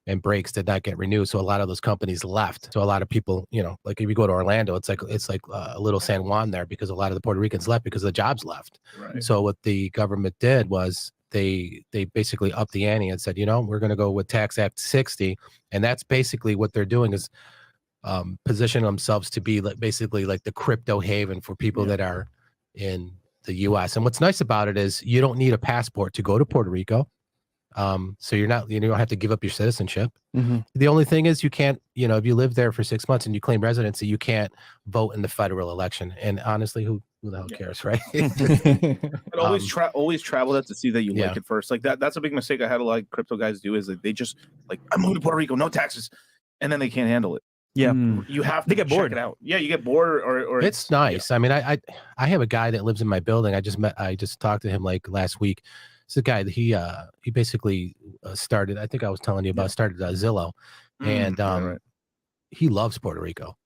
and breaks did not get renewed, so a lot of those companies left. So a lot of people, like if you go to Orlando, it's like a little San Juan there because a lot of the Puerto Ricans left because the jobs left. Right. So what the government did was they basically upped the ante and said, we're going to go with Tax Act 60, and that's basically what they're doing is position themselves to be basically like the crypto haven for people that are in the U.S. And what's nice about it is you don't need a passport to go to Puerto Rico. So you don't have to give up your citizenship. The only thing is you can't, if you live there for 6 months and you claim residency, you can't vote in the federal election. And honestly, who the hell cares, right? But always travel that to see that you like it first. Like that's a big mistake I had a lot of crypto guys do is that they just like, I'm moving to Puerto Rico, no taxes, and then they can't handle it. Yeah. You have to They get bored. check it out. Yeah, you get bored or It's nice. I mean, I have a guy that lives in my building. I just talked to him like last week. It's a guy that he basically started, I think I was telling you about, started Zillow, and he loves Puerto Rico.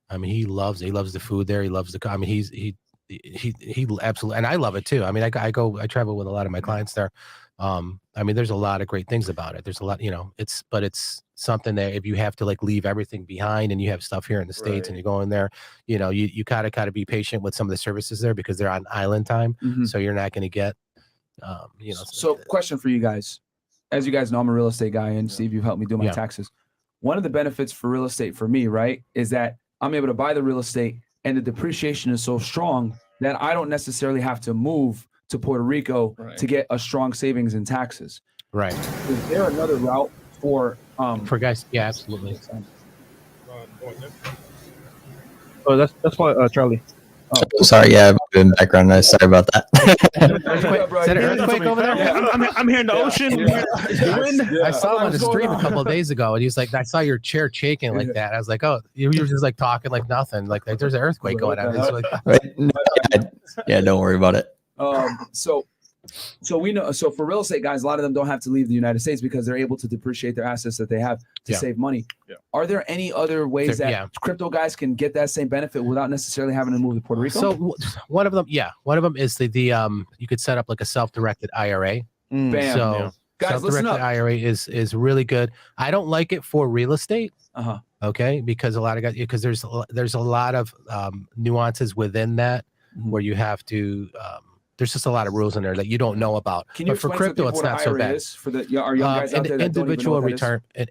I mean, he loves the food there. He loves I mean, he absolutely, and I love it too. I mean, I travel with a lot of my clients there. I mean, there's a lot of great things about it. There's a lot, it's something that if you have to like leave everything behind and you have stuff here in the States and you're going there, you gotta be patient with some of the services there because they're on island time. So you're not going to get, So question for you guys. As you guys know, I'm a real estate guy, and Steve, you've helped me do my taxes. One of the benefits for real estate for me, right, is that I'm able to buy the real estate and the depreciation is so strong that I don't necessarily have to move to Puerto Rico to get a strong savings in taxes. Right. Is there another route for guys? Yeah, absolutely. Oh, that's why Charlie. Oh, sorry, yeah, I've been background noise. Sorry about that. Is that an earthquake over there? Yeah, I'm hearing the ocean. I saw him on the stream a couple of days ago, and he was like, "I saw your chair shaking like that." I was like, "Oh, you were just like talking like nothing, like there's an earthquake going on." Right? No, yeah, don't worry about it. So we know. So for real estate guys, a lot of them don't have to leave the United States because they're able to depreciate their assets that they have to save money. Are there any other ways that crypto guys can get that same benefit without necessarily having to move to Puerto Rico? So one of them is the you could set up like a self-directed IRA. Bam. So guys, self-directed IRA is really good. I don't like it for real estate. Okay, because there's a lot of nuances within that where you have to. There's just a lot of rules in there that you don't know about. Can you but for crypto, it's not so bad. For our young guys out there that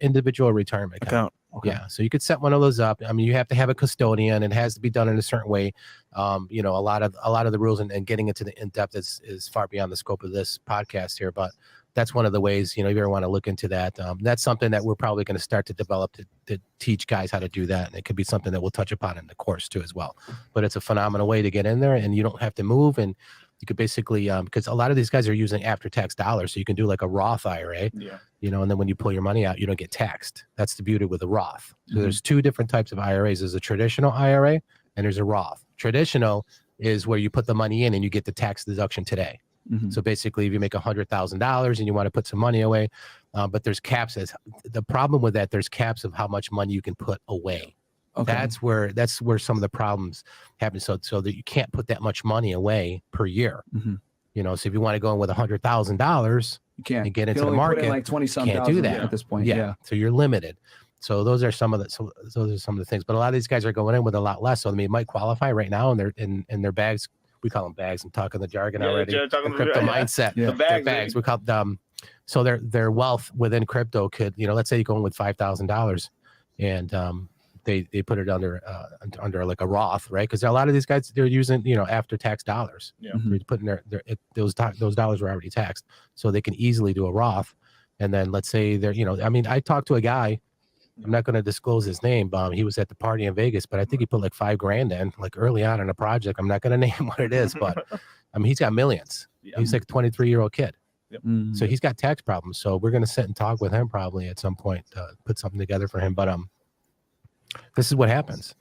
individual retirement account. Okay. Yeah, so you could set one of those up. I mean, you have to have a custodian. It has to be done in a certain way. A lot of the rules and getting into the in depth is far beyond the scope of this podcast here. But that's one of the ways. If you ever want to look into that, that's something that we're probably going to start to develop to teach guys how to do that. And it could be something that we'll touch upon in the course too as well. But it's a phenomenal way to get in there, and you don't have to move and. You could basically, because a lot of these guys are using after-tax dollars, so you can do like a Roth IRA, and then when you pull your money out, you don't get taxed. That's the beauty with a Roth. So there's two different types of IRAs. There's a traditional IRA and there's a Roth. Traditional is where you put the money in and you get the tax deduction today. So basically, if you make $100,000 and you want to put some money away, but there's caps. The problem with that, there's caps of how much money you can put away. Okay. That's where some of the problems happen. So that you can't put that much money away per year. So if you want to go in with $100,000, you can't and get into the market. Like 20-something can't do that at this point. Yeah. So you're limited. So those are some of the things. But a lot of these guys are going in with a lot less. So I mean, it might qualify right now, and they're in their bags. We call them bags. I'm talking the jargon already. The crypto mindset. The bags. We call them. So their wealth within crypto could, let's say you go in with $5,000, and they put it under like a Roth, right? Because a lot of these guys, they're using after tax dollars. They're putting those dollars were already taxed, so they can easily do a Roth. And then let's say they're I talked to a guy. I'm not going to disclose his name. He was at the party in Vegas, but I think he put like $5,000 in, like early on in a project. I'm not going to name what it is, but he's got millions. He's like a 23-year-old kid. So he's got tax problems. So we're going to sit and talk with him probably at some point, put something together for him. But this is what happens.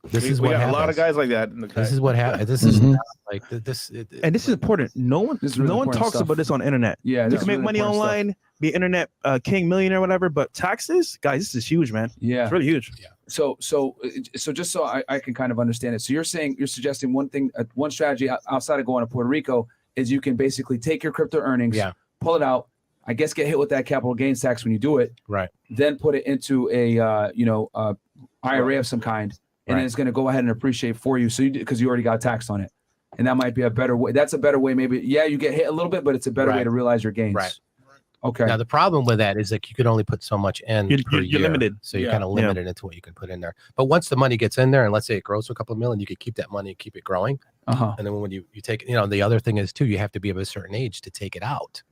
This is what happens. A lot of guys like that. This is what happens. This is not like this. And this is important. No one talks about this on the internet. Yeah, you can make money online, be internet king, millionaire, whatever. But taxes, guys, this is huge, man. Yeah, it's really huge. Yeah. So just so I can kind of understand it. So you're suggesting one strategy outside of going to Puerto Rico is you can basically take your crypto earnings, pull it out. I guess get hit with that capital gains tax when you do it. Right. Then put it into a IRA of some kind, and then it's going to go ahead and appreciate for you. So because you already got taxed on it, and that might be a better way. That's a better way. Maybe you get hit a little bit, but it's a better way to realize your gains. Right. Okay. Now the problem with that is like you could only put so much in per year. You're limited. So you're kind of limited into what you can put in there. But once the money gets in there, and let's say it grows to a couple of million, you could keep that money and keep it growing. And then when you take it, the other thing is too, you have to be of a certain age to take it out.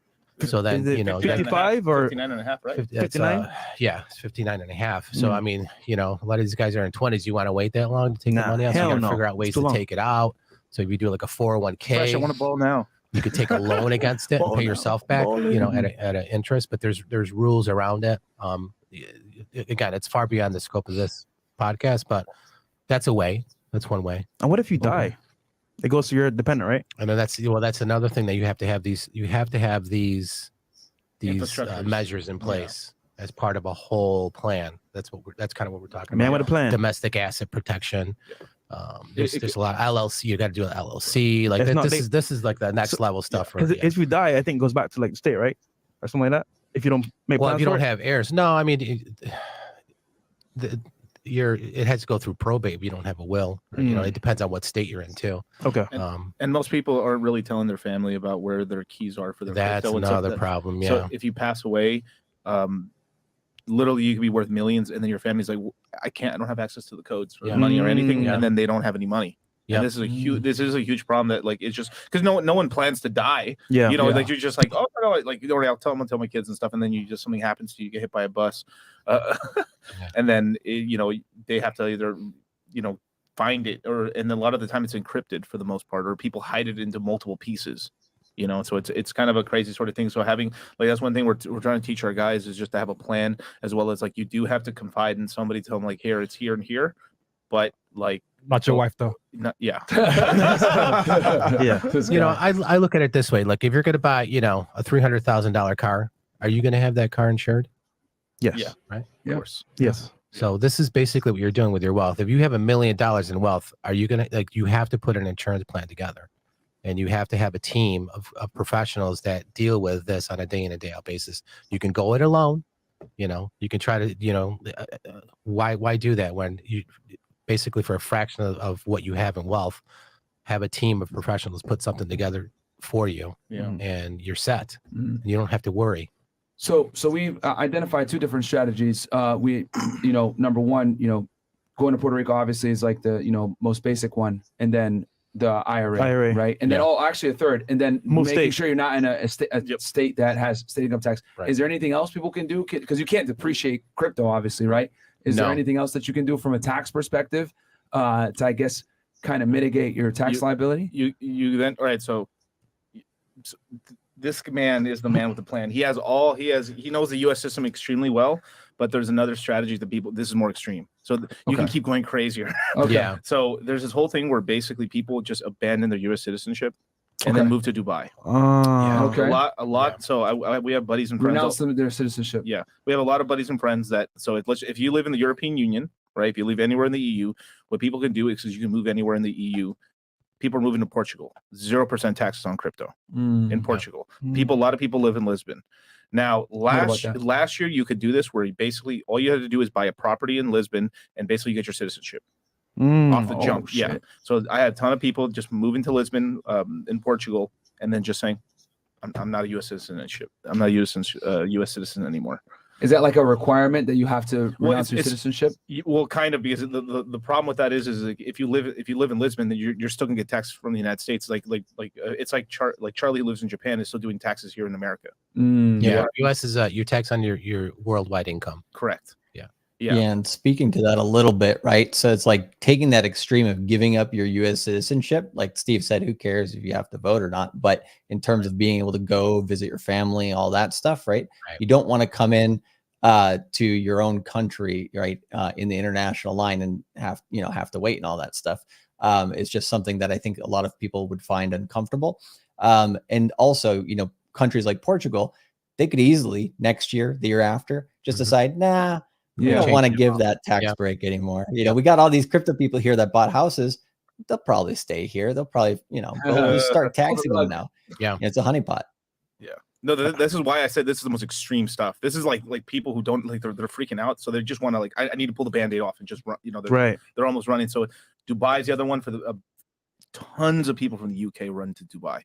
So then 55 or 59 and a half, right? 59. It's 59 and a half. So I mean, a lot of these guys are in 20s. You want to wait that long to take the money out? So you got to figure out ways to take it out. So if you do like a 401k, I want to ball now. You could take a loan against it and pay yourself back, at an interest. But there's rules around it. Again, it's far beyond the scope of this podcast, but that's a way. That's one way. And what if you die? It goes to your dependent, right? And then that's another thing that you have to have these measures in place as part of a whole plan. That's kind of what we're talking about. Man with a plan. Domestic asset protection. There's a lot of LLC. You got to do an LLC. Like It's not- this is like the next level stuff. Because if you die, I think it goes back to like the state, right, or something like that. If you don't make well, plans if you for don't it. have heirs, no. I mean, it has to go through probate if you don't have a will. Or, you know, it depends on what state you're in too. Okay. And most people aren't really telling their family about where their keys are for their That's crypto and stuff. another problem. Yeah. So if you pass away, literally you could be worth millions, and then your family's like, I don't have access to the codes or the money or anything, and then they don't have any money. Yeah. And this is a huge problem that like it's just because no one plans to die. Yeah. You know, like you're just like, oh no, like I'll tell my kids and stuff, and then something happens to you, get hit by a bus, and then they have to either find it and a lot of the time it's encrypted for the most part, or people hide it into multiple pieces. You know, so it's kind of a crazy sort of thing. So having like that's one thing we're trying to teach our guys is just to have a plan, as well as like you do have to confide in somebody, tell them like, here, it's here and here, but like not your wife though. Yeah. Yeah. You know, I look at it this way: like if you're going to buy, a $300,000 car, are you going to have that car insured? Yes. Yeah. Right. Of course. Yes. So this is basically what you're doing with your wealth. If you have $1 million in wealth, are you going to you have to put an insurance plan together. And you have to have a team of professionals that deal with this on a day in and day out basis. You can go it alone, you can try to, why do that when you basically for a fraction of what you have in wealth, have a team of professionals put something together for you and you're set. You don't have to worry. So we've identified two different strategies. We, number one, going to Puerto Rico obviously is like the, most basic one. And then the IRA, right? And then actually a third, and then making sure you're not in a state that has state income tax. Right. Is there anything else people can do? Because you can't depreciate crypto, obviously, right? Is there anything else that you can do from a tax perspective to, I guess, kind of mitigate your tax liability? You then all right. So this man is the man with the plan. He knows the U.S. system extremely well, but there's another strategy that this is more extreme. So you can keep going crazier. Okay. Yeah. So there's this whole thing where basically people just abandon their U.S. citizenship and then move to Dubai. Okay. A lot. Yeah. So we have buddies and friends. Renounce their citizenship. Yeah. We have a lot of buddies and friends that, if you live in the European Union, right? If you live anywhere in the EU, what people can do is you can move anywhere in the EU. People are moving to Portugal. 0% taxes on crypto in Portugal. A lot of people live in Lisbon. Now, last year you could do this where basically all you had to do is buy a property in Lisbon and basically get your citizenship off the jump. Yeah. So I had a ton of people just moving to Lisbon in Portugal and then just saying, I'm not a U.S. citizenship. I'm not a U.S. citizen anymore. Is that like a requirement that you have to renounce your citizenship? Well, kind of, because the problem with that is like if you live in Lisbon, then you're still gonna get taxed from the United States. It's like Charlie lives in Japan is still doing taxes here in America. Yeah. U.S. is you tax on your worldwide income. Correct. Yeah, and speaking to that a little bit, right? So it's like taking that extreme of giving up your U.S. citizenship. Like Steve said, who cares if you have to vote or not? But in terms of being able to go visit your family, all that stuff, right? You don't want to come in to your own country, right, in the international line and have to wait and all that stuff. It's just something that I think a lot of people would find uncomfortable. And also, countries like Portugal, they could easily next year, the year after, just decide, nah. We don't want to give that tax break anymore. We got all these crypto people here that bought houses. They'll probably stay here. They'll probably, go start taxing them now. Yeah. It's a honeypot. Yeah. No, this is why I said this is the most extreme stuff. This is like people who don't they're freaking out. So they just want to I need to pull the Band-Aid off and just run, they're almost running. So Dubai is the other one for tons of people from the UK run to Dubai.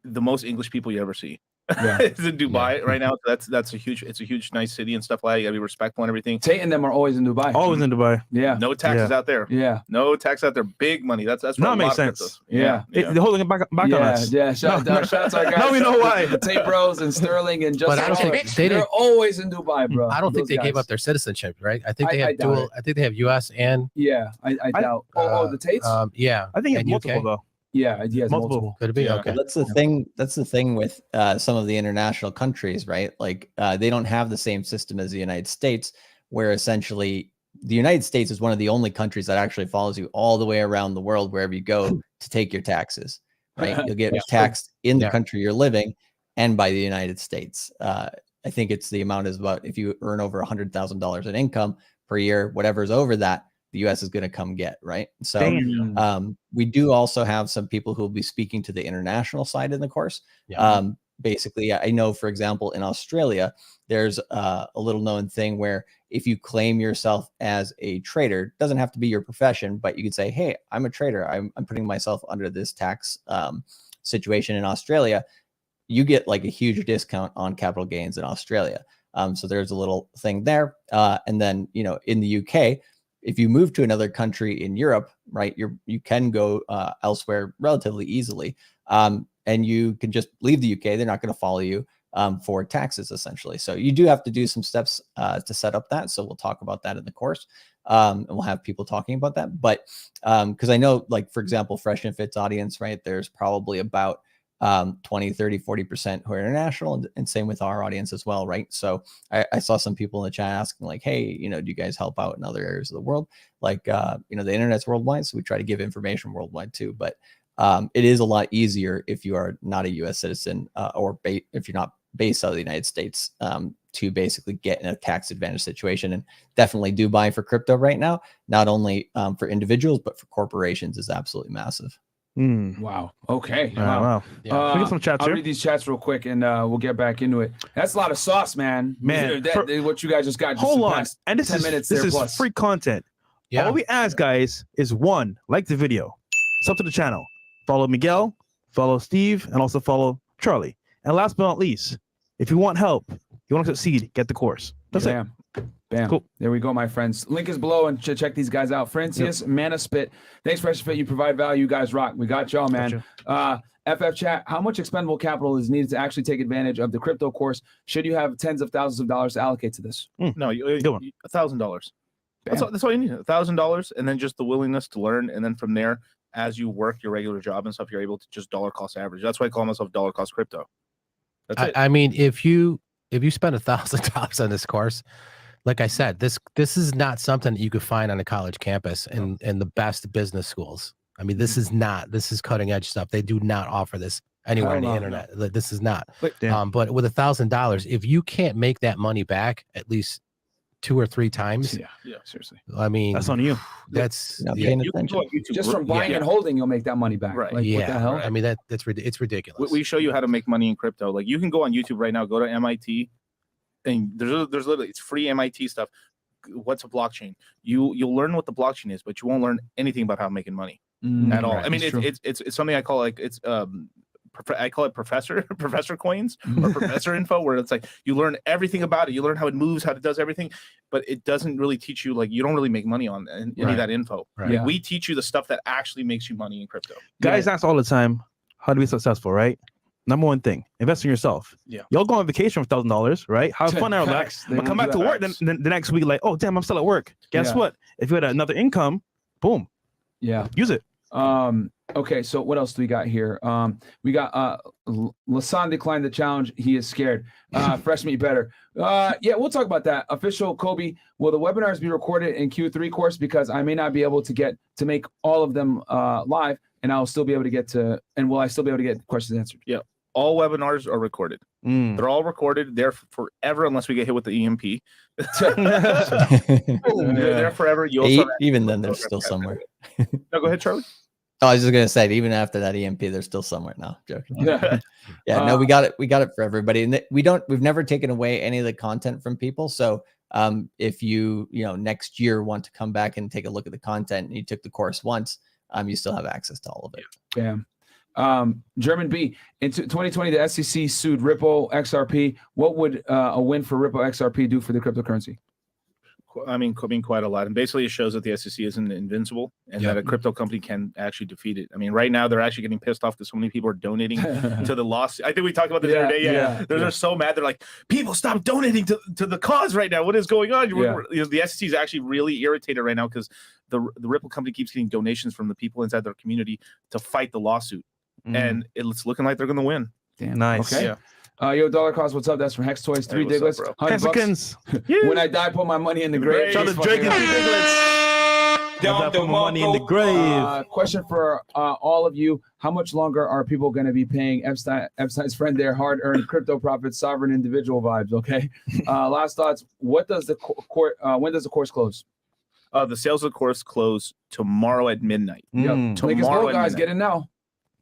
The most English people you ever see. It's in Dubai right now. So that's a huge nice city and stuff like that. You gotta be respectful and everything. Tate and them are always in Dubai. Always in Dubai. Yeah. No taxes out there. Yeah. No tax out there. Big money. That's no, it makes sense. Yeah. They're holding it back on us. Yeah. Shout out to our guys. Now we know why. The Tate Bros and Sterling and But I don't think they're always in Dubai, bro. I don't think they gave up their citizenship, right? I think they have dual. I think they have U.S. and I doubt. The Tates. Yeah. I think it's multiple UK. though. Yeah, he has multiple. Could it be? Yeah. Okay. That's the thing. That's the thing with some of the international countries, right? Like they don't have the same system as the United States, where essentially the United States is one of the only countries that actually follows you all the way around the world, wherever you go to take your taxes, right? You'll get taxed in the country you're living and by the United States. I think it's the amount is about if you earn over $100,000 in income per year, whatever's over that, the US is going to come get, right? So Damn. we do also have some people who will be speaking to the international side in the course. Yeah. Basically, I know, for example, in Australia, there's a little known thing where if you claim yourself as a trader, it doesn't have to be your profession, but you could say, hey, I'm a trader. I'm putting myself under this tax situation in Australia. You get like a huge discount on capital gains in Australia. So there's a little thing there. And then, you know, in the UK, if you move to another country in Europe, right, you can go elsewhere relatively easily. And you can just leave the UK. They're not going to follow you for taxes, essentially. So you do have to do some steps to set up that. So we'll talk about that in the course. And we'll have people talking about that. But because I know, like, for example, Fresh and Fit's audience, right, there's probably about 20, 30, 40% who are international, and same with our audience as well, right? So I saw some people in the chat asking like, hey, you know, do you guys help out in other areas of the world? Like, you know, the internet's worldwide, so we try to give information worldwide too. But it is a lot easier if you are not a U.S. citizen or if you're not based out of the United States to basically get in a tax advantage situation. And definitely Dubai for crypto right now, not only for individuals, but for corporations is absolutely massive. Wow. Okay. Wow. Yeah. We get some chats I'll here. read these chats real quick and we'll get back into it. That's a lot of sauce, man. Man, What you guys just got. Just Hold the on. past And this 10 is minutes this there is plus. free content. Yeah. All we ask, guys, is one, like the video, sub to the channel, follow Miguel, follow Steve, and also follow Charlie. And last but not least, if you want help, you want to succeed, get the course. That's it. Bam. Cool. There we go, my friends. Link is below, and check these guys out. Francius, Mana Spit. Thanks, FreshandFit. You provide value. You guys rock. We got y'all, man. FF chat, how much expendable capital is needed to actually take advantage of the crypto course? Should you have tens of thousands of dollars to allocate to this? No, $1,000. That's all you need. $1,000, and then just the willingness to learn, and then from there, as you work your regular job and stuff, you're able to just dollar cost average. That's why I call myself dollar cost crypto. That's it. I mean, if you spend $1,000 on this course, like I said, this is not something that you could find on a college campus in the best business schools. I mean, this is cutting edge stuff. They do not offer this anywhere on the internet. Like, this is not. But with $1,000, if you can't make that money back at least 2 or 3 times, yeah, seriously. I mean, that's on you. That's paying attention. Just from buying and holding, you'll make that money back. Right. Like, what the hell? I mean, it's ridiculous. We show you how to make money in crypto. Like, you can go on YouTube right now, go to MIT, and there's literally, it's free MIT stuff. What's a blockchain? You'll learn what the blockchain is, but you won't learn anything about how making money at all. Right. I mean, it's something I call like I call it professor coins or professor info, where it's like you learn everything about it. You learn how it moves, how it does everything, but it doesn't really teach you, like, you don't really make money on any of that info. Right. Like, we teach you the stuff that actually makes you money in crypto. Guys ask all the time how to be successful, right? Number one thing, invest in yourself. Yeah. Y'all go on vacation for $1,000, right? Have fun and relax. But come back to work then the next week, like, oh, damn, I'm still at work. Guess what? If you had another income, boom. Yeah. Use it. Okay, so what else do we got here? We got Lasan declined the challenge. He is scared. Fresh meat better. Yeah, we'll talk about that. Official Kobe, will the webinars be recorded in Q3 course? Because I may not be able to make all of them live, and I'll still be able to will I still be able to get questions answered? Yeah. All webinars are recorded. They're all recorded. They're forever unless we get hit with the EMP. They're forever. Even then, they're still somewhere. No, go ahead, Charlie. Oh, I was just gonna say, even after that EMP, they're still somewhere now. Joking. Yeah. No, we got it. We got it for everybody, and we've never taken away any of the content from people. So, if you next year want to come back and take a look at the content, and you took the course once, you still have access to all of it. Bam. German B, in 2020, the SEC sued Ripple XRP. What would a win for Ripple XRP do for the cryptocurrency? I mean, quite a lot. And basically, it shows that the SEC isn't invincible and that a crypto company can actually defeat it. I mean, right now, they're actually getting pissed off because so many people are donating to the lawsuit. I think we talked about this the other day. They're so mad. They're like, people, stop donating to the cause right now. What is going on? The SEC is actually really irritated right now because the Ripple company keeps getting donations from the people inside their community to fight the lawsuit. And it's looking like they're going to win. Damn, nice. Okay. Yeah. Yo, Dollar Cost, what's up? That's from Hex Toys. 3 Diglets. $100. When I die, put my money in the grave. Shout out to Drake and 3 Diglets. Put my money in the grave. Question for all of you: how much longer are people going to be paying Epstein's friend their hard-earned crypto profits, sovereign individual vibes? Okay. Last thoughts. What does the when does the course close? The sales of the course close tomorrow at midnight. Link is Tomorrow below, at guys. midnight. Get in now.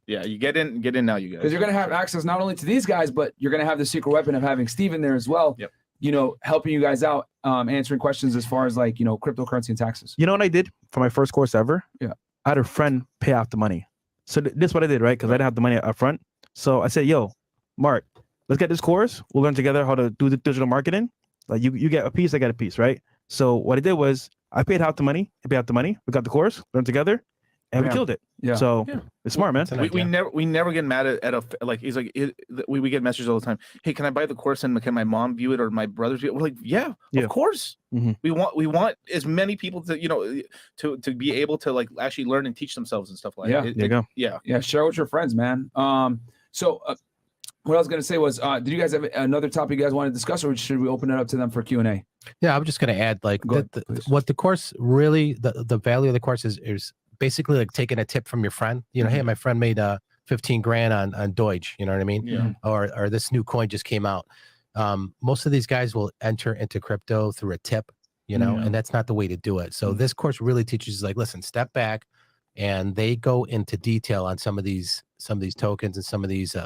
Yeah, you get in now, you guys. Because you're going to have access not only to these guys, but you're going to have the secret weapon of having Steve in there as well. Yep. You know, helping you guys out, answering questions as far as like, you know, cryptocurrency and taxes. You know what I did for my first course ever? Yeah. I had a friend pay out the money. So this is what I did, right? Because I didn't have the money up front. So I said, yo, Mark, let's get this course. We'll learn together how to do the digital marketing. Like you get a piece, I get a piece, right? So what I did was I paid out the money. I paid out the money. We got the course, learned together, and we killed it. Yeah. So it's smart, man. We never get mad at a like he's like we get messages all the time. Hey, can I buy the course and can my mom view it or my brothers view it? We're like, yeah. Of course. We want as many people to, you know, to be able to like actually learn and teach themselves and stuff like that. There you go. Yeah. Share with your friends, man. So what I was going to say was, did you guys have another topic you guys want to discuss, or should we open it up to them for Q&A? Yeah, I'm just going to add like what the course really, the value of the course is basically like taking a tip from your friend. You know, hey, my friend made 15 grand on Doge. You know what I mean? Yeah. Or this new coin just came out. Most of these guys will enter into crypto through a tip, you know, and that's not the way to do it. So this course really teaches like, listen, step back, and they go into detail on some of these tokens and some of these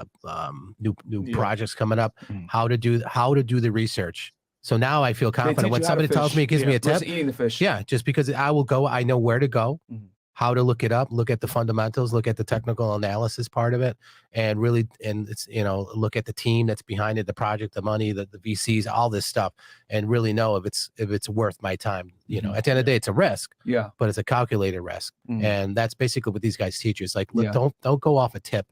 new projects coming up, how to do the research. So now I feel confident when somebody tells me, gives me a tip. Eating the fish. Yeah, just because I will go, I know where to go, how to look it up, look at the fundamentals, look at the technical analysis part of it, and really, and it's, you know, look at the team that's behind it, the project, the money, the VCs, all this stuff, and really know if it's worth my time. You know, at the end of the day, it's a risk, but it's a calculated risk, and that's basically what these guys teach you. It's like, look, don't go off a tip.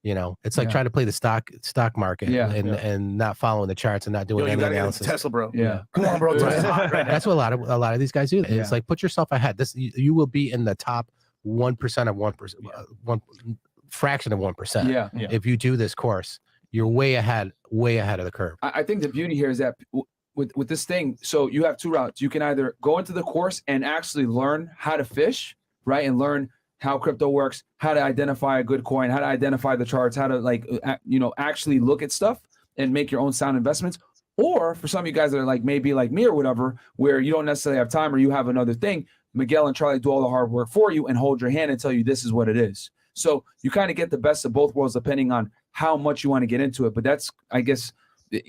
You know, it's like trying to play the stock market and not following the charts and not doing any analysis. Tesla, bro. Yeah. Come on, bro. That's what a lot of these guys do. It's like, put yourself ahead. You will be in the top 1% of 1%, one fraction of 1%. Yeah. If you do this course, you're way ahead of the curve. I think the beauty here is that with this thing, so you have two routes. You can either go into the course and actually learn how to fish, right? And learn how crypto works, how to identify a good coin, how to identify the charts, how to like, you know, actually look at stuff and make your own sound investments. Or for some of you guys that are like, maybe like me or whatever, where you don't necessarily have time or you have another thing, Miguel and Charlie do all the hard work for you and hold your hand and tell you this is what it is. So you kind of get the best of both worlds depending on how much you want to get into it. But that's, I guess,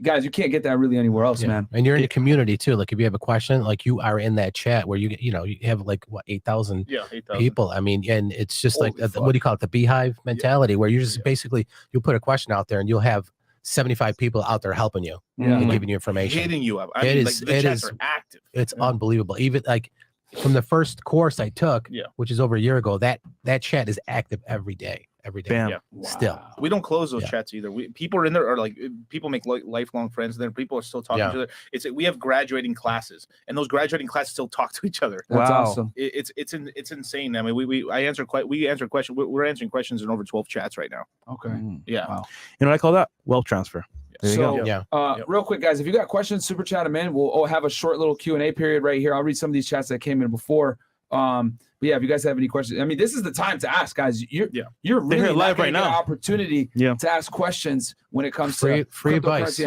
guys, you can't get that really anywhere else, man. And you're in the community too. Like if you have a question, like you are in that chat where you have like what 8,000 people. I mean, and it's just like what do you call it? The beehive mentality, where you just basically you'll put a question out there and you'll have 75 people out there helping you and giving you information, hitting you up. I mean, the chats are active. It's unbelievable. Even like from the first course I took, which is over a year ago, that chat is active every day. Bam. Yeah. Still, we don't close those chats either. People are in there, or like people make lifelong friends there. People are still talking to each other. We have graduating classes, and those graduating classes still talk to each other. That's awesome. It's insane. I mean, we answer questions. We're answering questions in over 12 chats right now. Okay. Yeah. Wow. You know what I call that? Wealth transfer. There you go. Real quick, guys, if you got questions, super chat them in. We'll have a short little Q&A period right here. I'll read some of these chats that came in before. But yeah, if you guys have any questions, I mean, this is the time to ask, guys. You're really live right now. Opportunity to ask questions when it comes to free advice,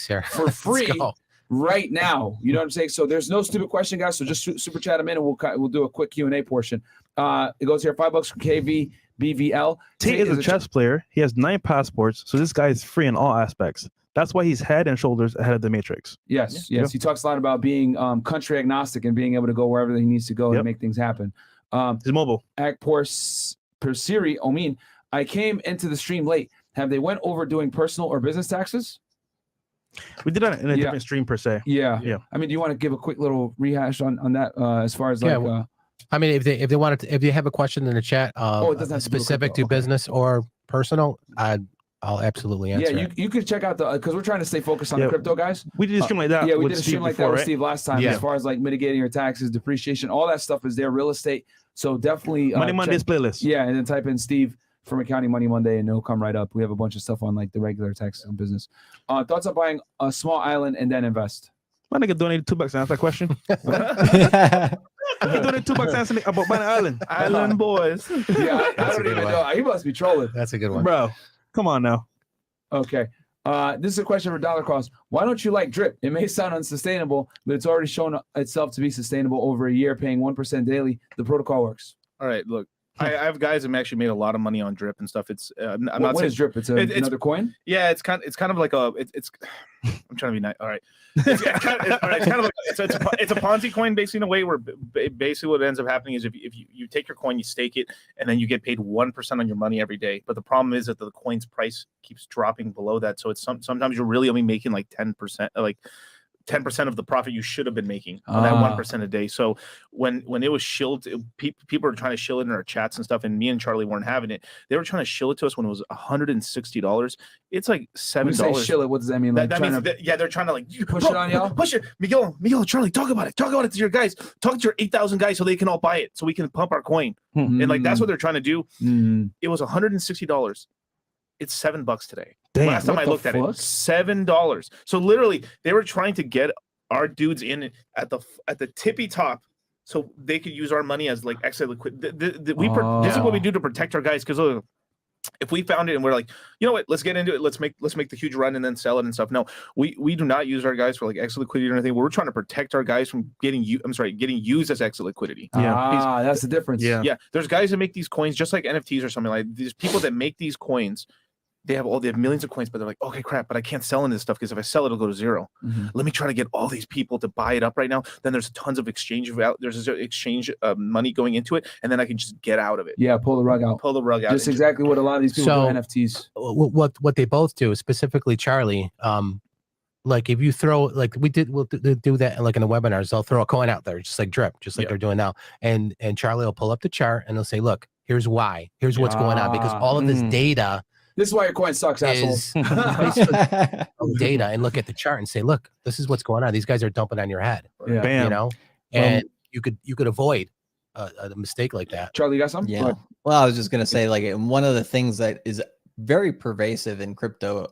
here for free right now. You know what I'm saying? So there's no stupid question, guys. So just super chat them in, and we'll do a quick Q&A portion. It goes here, $5 for KV BVL. Tate is a chess player. He has 9 passports, so this guy is free in all aspects. That's why he's head and shoulders ahead of the Matrix. Yes. He talks a lot about being country agnostic and being able to go wherever he needs to go and make things happen. He's mobile. Persiri Omin, I came into the stream late. Have they went over doing personal or business taxes? We did that in a different stream per se. Yeah. I mean, do you want to give a quick little rehash on that as far as like? I mean, if they have a question in the chat, it doesn't have specific to business or personal, I'll absolutely answer. Yeah, you could check out because we're trying to stay focused on the crypto, guys. We did a stream like that. Yeah, we did a stream like that with right? Steve last time. As far as like mitigating your taxes, depreciation, all that stuff is there. Real estate. So definitely Money Monday's playlist. Yeah, and then type in Steve from Accounting Money Monday, and it'll come right up. We have a bunch of stuff on like the regular taxes and business. Thoughts on buying a small island and then invest? My nigga donated $2 to answer that question. He donated $2 answering about buying an island. Island boys. Yeah, I don't even know. He must be trolling. That's a good one, bro. Come on now. Okay. This is a question for Dollar Cost. Why don't you like drip? It may sound unsustainable, but it's already shown itself to be sustainable over a year, paying 1% daily. The protocol works. All right, look, I have guys that actually made a lot of money on drip and stuff. It's what is drip? It's another coin. Yeah, it's kind of like it's. I'm trying to be nice. All right, it's kind of like it's a Ponzi coin, basically, in a way where basically what ends up happening is if you take your coin, you stake it, and then you get paid 1% on your money every day. But the problem is that the coin's price keeps dropping below that, so it's sometimes you're really only making like 10%, like 10% of the profit you should have been making on that 1% a day. So when it was shilled, people were trying to shill it in our chats and stuff, and me and Charlie weren't having it. They were trying to shill it to us when it was $160. It's like $7. Shill it. What does that mean? Like that means they're trying to like push it on y'all. Push it, Miguel, Charlie, talk about it to your guys. Talk to your 8,000 guys so they can all buy it, so we can pump our coin. And like that's what they're trying to do. It was $160. It's $7 today. Damn, last time I looked at it, $7. So literally, they were trying to get our dudes in at the tippy top, so they could use our money as like extra liquid. This is what we do to protect our guys. Because if we found it and we're like, you know what, let's get into it. Let's make the huge run and then sell it and stuff. No, we do not use our guys for like extra liquidity or anything. We're trying to protect our guys from getting used as extra liquidity. Yeah, that's the difference. Yeah. There's guys that make these coins just like NFTs or something like these. People that make these coins. They have millions of coins, but they're like, okay, crap, but I can't sell in this stuff because if I sell it, it'll go to zero. Let me try to get all these people to buy it up right now. Then there's tons of exchange money going into it, and then I can just get out of it. Yeah, pull the rug out. Just exactly what a lot of these people do NFTs. What they both do, specifically Charlie. Like if you throw, like we'll do that like in the webinars. They'll throw a coin out there, just like drip, just like they're doing now. And Charlie will pull up the chart and they'll say, look, here's why, here's what's going on, because all of this data. This is why your coin sucks, assholes. Data and look at the chart and say, look, this is what's going on. These guys are dumping on your head. Yeah. Bam. You know, and you could avoid a mistake like that. Charlie, you got something? Yeah. Well, I was just gonna say, like, one of the things that is very pervasive in crypto,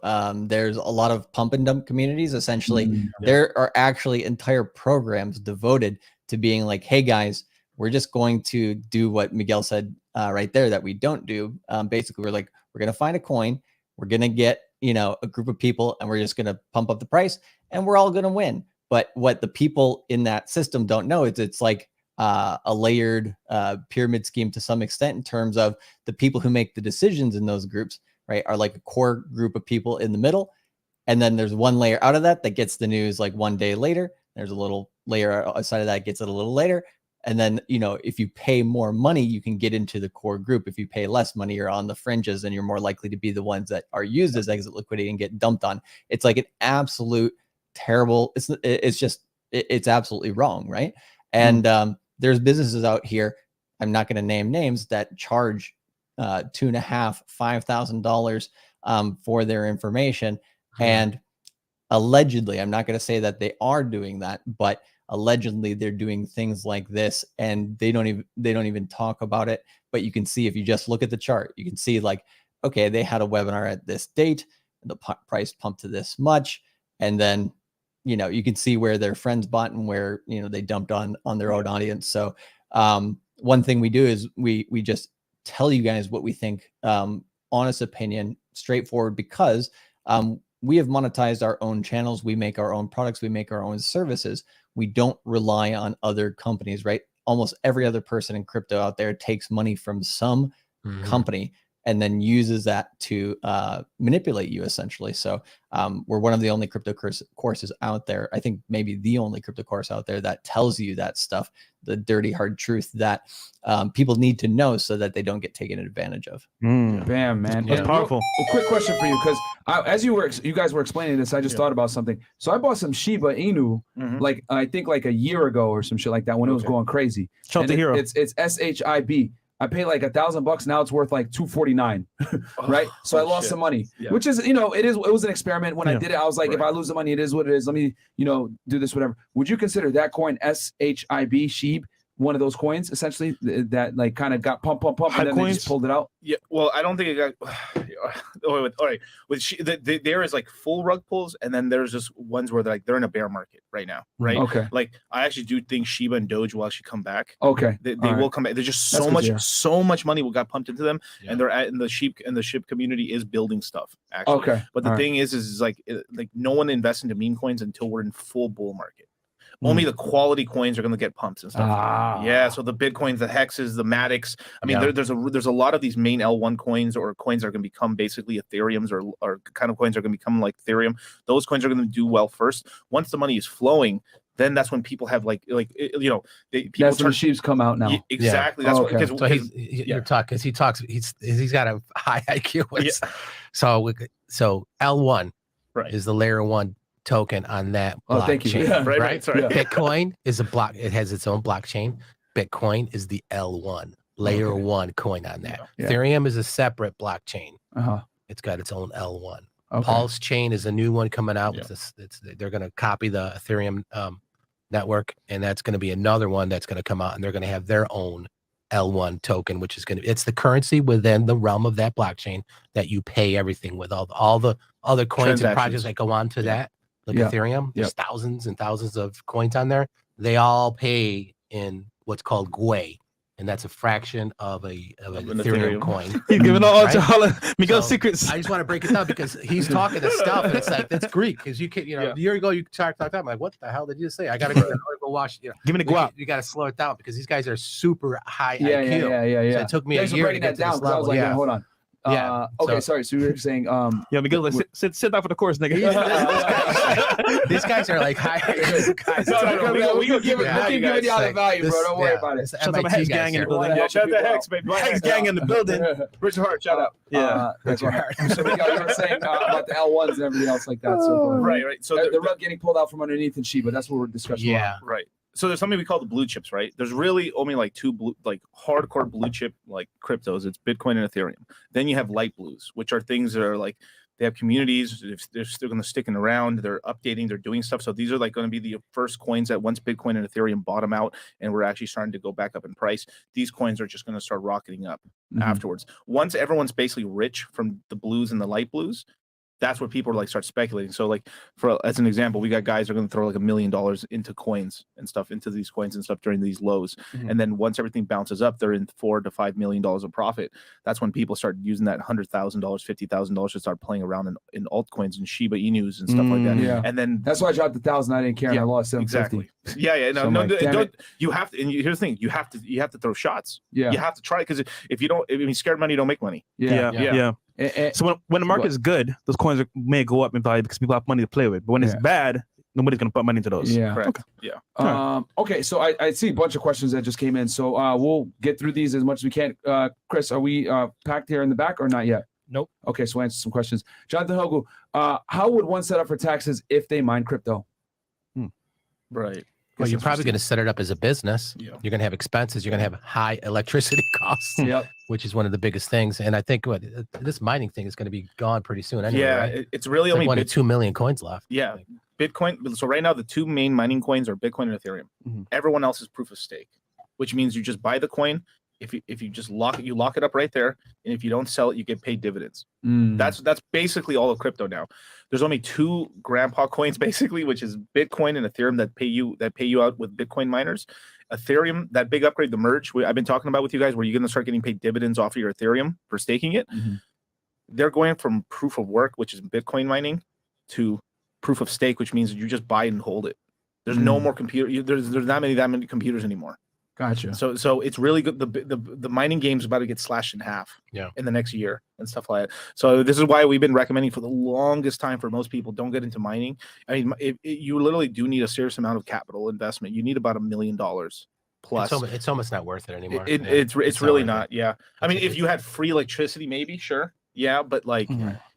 there's a lot of pump and dump communities. Essentially, there are actually entire programs devoted to being like, hey guys, we're just going to do what Miguel said right there that we don't do. Basically, we're going to find a coin. We're going to get, a group of people and we're just going to pump up the price and we're all going to win. But what the people in that system don't know is it's like a layered pyramid scheme to some extent in terms of the people who make the decisions in those groups, right, are like a core group of people in the middle. And then there's one layer out of that gets the news like one day later. There's a little layer outside of that gets it a little later. And then, if you pay more money, you can get into the core group. If you pay less money, you're on the fringes and you're more likely to be the ones that are used as exit liquidity and get dumped on. It's like an absolute terrible, it's absolutely wrong, right? And there's businesses out here, I'm not going to name names, that charge $2,500, $5,000 for their information. And allegedly, I'm not going to say that they are doing that, but allegedly they're doing things like this and they don't even talk about it. But you can see, if you just look at the chart, you can see like, okay, they had a webinar at this date, the price pumped to this much. And then, you can see where their friends bought and where, they dumped on their own audience. So one thing we do is we just tell you guys what we think, honest opinion, straightforward, because we have monetized our own channels. We make our own products. We make our own services. We don't rely on other companies, right? Almost every other person in crypto out there takes money from some company and then uses that to manipulate you, essentially. So we're one of the only crypto courses out there. I think maybe the only crypto course out there that tells you that stuff, the dirty, hard truth that people need to know so that they don't get taken advantage of. Bam, man. That's powerful. A quick question for you, because as you guys were explaining this, I just thought about something. So I bought some Shiba Inu, like I think like a year ago or some shit like that when it was going crazy. Shout out to Hero. It's SHIB. I paid like $1,000. Now it's worth like $249, right? So I lost some money, which is, it was an experiment. When I did it, I was like, if I lose the money, it is what it is. Let me, do this, whatever. Would you consider that coin SHIB, SHIB, one of those coins essentially that like kind of got pump, and then they just pulled it out? Yeah. Well, I don't think it got. all right, there is like full rug pulls, and then there's just ones where they're in a bear market right now, right? Okay. Like I actually do think Shiba and Doge will actually come back. Okay. They will come back. There's just That's so much money got pumped into them, Yeah. and they're at in the SHIB community is building stuff actually. Okay. But the thing is like no one invests into meme coins until we're in full bull market. Only the quality coins are going to get pumped and stuff. Yeah, so the Bitcoins, the Hexes, the Matics. I mean, there's a lot of these main L1 coins or coins that are going to become basically Ethereums or kind of coins are going to become like Ethereum. Those coins are going to do well first. Once the money is flowing, then that's when people have people that's when sheaves come out now. Exactly. That's okay. because you're talking because he's got a high IQ. So L1 is the layer 1 token on that blockchain. Thank you. Yeah, right. Sorry. Bitcoin is a block. It has its own blockchain. Bitcoin is the L1 layer 1 coin on that. Yeah. Ethereum is a separate blockchain. Uh-huh. It's got its own L1. Okay. PulseChain is a new one coming out. They're going to copy the Ethereum network, and that's going to be another one that's going to come out, and they're going to have their own L1 token, which is it's the currency within the realm of that blockchain that you pay everything with. All the other coins and projects that go on to that. Like Ethereum, there's thousands and thousands of coins on there. They all pay in what's called GUI, and that's a fraction of an Ethereum coin. He's giving all Miguel's secrets. I just want to break it down because he's talking this stuff, and it's like that's Greek because you can't. A year ago you talked that. I'm like, what the hell did you say? I gotta go watch. Give me the guap. You gotta slow it down because these guys are super high IQ. Yeah. So it took me a year to get to down. this level. I was like, hold on. Okay, sorry. So you were saying, Miguel, sit down for the course, nigga. These guys are like high IQ guys. We can give it y'all the value, bro. Don't worry about it. Shout out to Hex gang in the building. shout out to Hex, baby. Hex gang in the building. Richard Hart, shout out. That's right. So Miguel, you were saying about the L1s and everything else like that. So right. So the rug getting pulled out from underneath in Shiba. That's what we're discussing. Yeah. Right. So there's something we call the blue chips, right? There's really only like two hardcore blue chip like cryptos. It's Bitcoin and Ethereum. Then you have light blues, which are things that are like they have communities. They're still going to stick around. They're updating. They're doing stuff. So these are like going to be the first coins that once Bitcoin and Ethereum bottom out and we're actually starting to go back up in price, these coins are just going to start rocketing up afterwards. Once everyone's basically rich from the blues and the light blues, that's where people are like start speculating. So like as an example, we got guys who are going to throw like $1 million into coins and stuff into these coins and stuff during these lows. And then once everything bounces up, they're in $4 to $5 million of profit. That's when people start using that $100,000, $50,000 to start playing around in altcoins and Shiba Inus and stuff like that. Yeah. And then that's why I dropped 1,000. I didn't care. And I lost 750. Exactly. Yeah. No, So no. like, Don't, you have to. And here's the thing: you have to throw shots. Yeah. You have to try because if you don't, scared money don't make money. Yeah. So when the market is good, those coins may go up in value because people have money to play with. But when it's bad, nobody's gonna put money into those. Yeah. Correct. Okay. Yeah. Okay. So I see a bunch of questions that just came in. So we'll get through these as much as we can. Chris, are we packed here in the back or not yet? Nope. Okay. So answer some questions. Jonathan Hogu, how would one set up for taxes if they mine crypto? Right. Well, you're probably going to set it up as a business. Yeah. You're going to have expenses. You're going to have high electricity costs, which is one of the biggest things. And I think this mining thing is going to be gone pretty soon. Anyway, right? It's really it's only like 1 to 2 million coins left. Yeah, Bitcoin. So right now, the two main mining coins are Bitcoin and Ethereum. Everyone else is proof of stake, which means you just buy the coin. If you just lock it up right there, and if you don't sell it, you get paid dividends. That's basically all of crypto now. There's only two grandpa coins basically, which is Bitcoin and Ethereum that pay you out with Bitcoin miners. Ethereum, that big upgrade, the merge I've been talking about with you guys, where you're going to start getting paid dividends off of your Ethereum for staking it. They're going from proof of work, which is Bitcoin mining, to proof of stake, which means you just buy it and hold it. There's no more computer. There's not that many computers anymore. Gotcha. So it's really good. The mining game's about to get slashed in half in the next year and stuff like that. So this is why we've been recommending for the longest time for most people, don't get into mining. I mean, you literally do need a serious amount of capital investment. You need about $1 million plus. It's almost not worth it anymore. It's really not. Yeah. I mean, if you had free electricity, maybe sure. Yeah, but like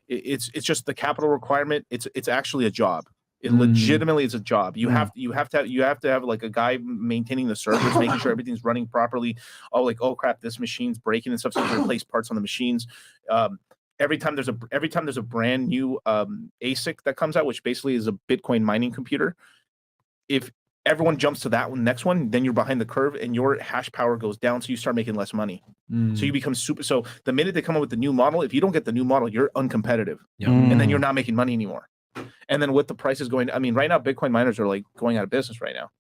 it's just the capital requirement. It's actually a job. It legitimately is a job. You have to have like a guy maintaining the servers, making sure everything's running properly. Oh crap, this machine's breaking and stuff. So you replace parts on the machines. Every time there's a brand new ASIC that comes out, which basically is a Bitcoin mining computer. If everyone jumps to that one, next one, then you're behind the curve and your hash power goes down. So you start making less money. So you become super. So the minute they come up with the new model, if you don't get the new model, you're uncompetitive. And then you're not making money anymore. And then with the prices going, I mean, right now, Bitcoin miners are like going out of business right now.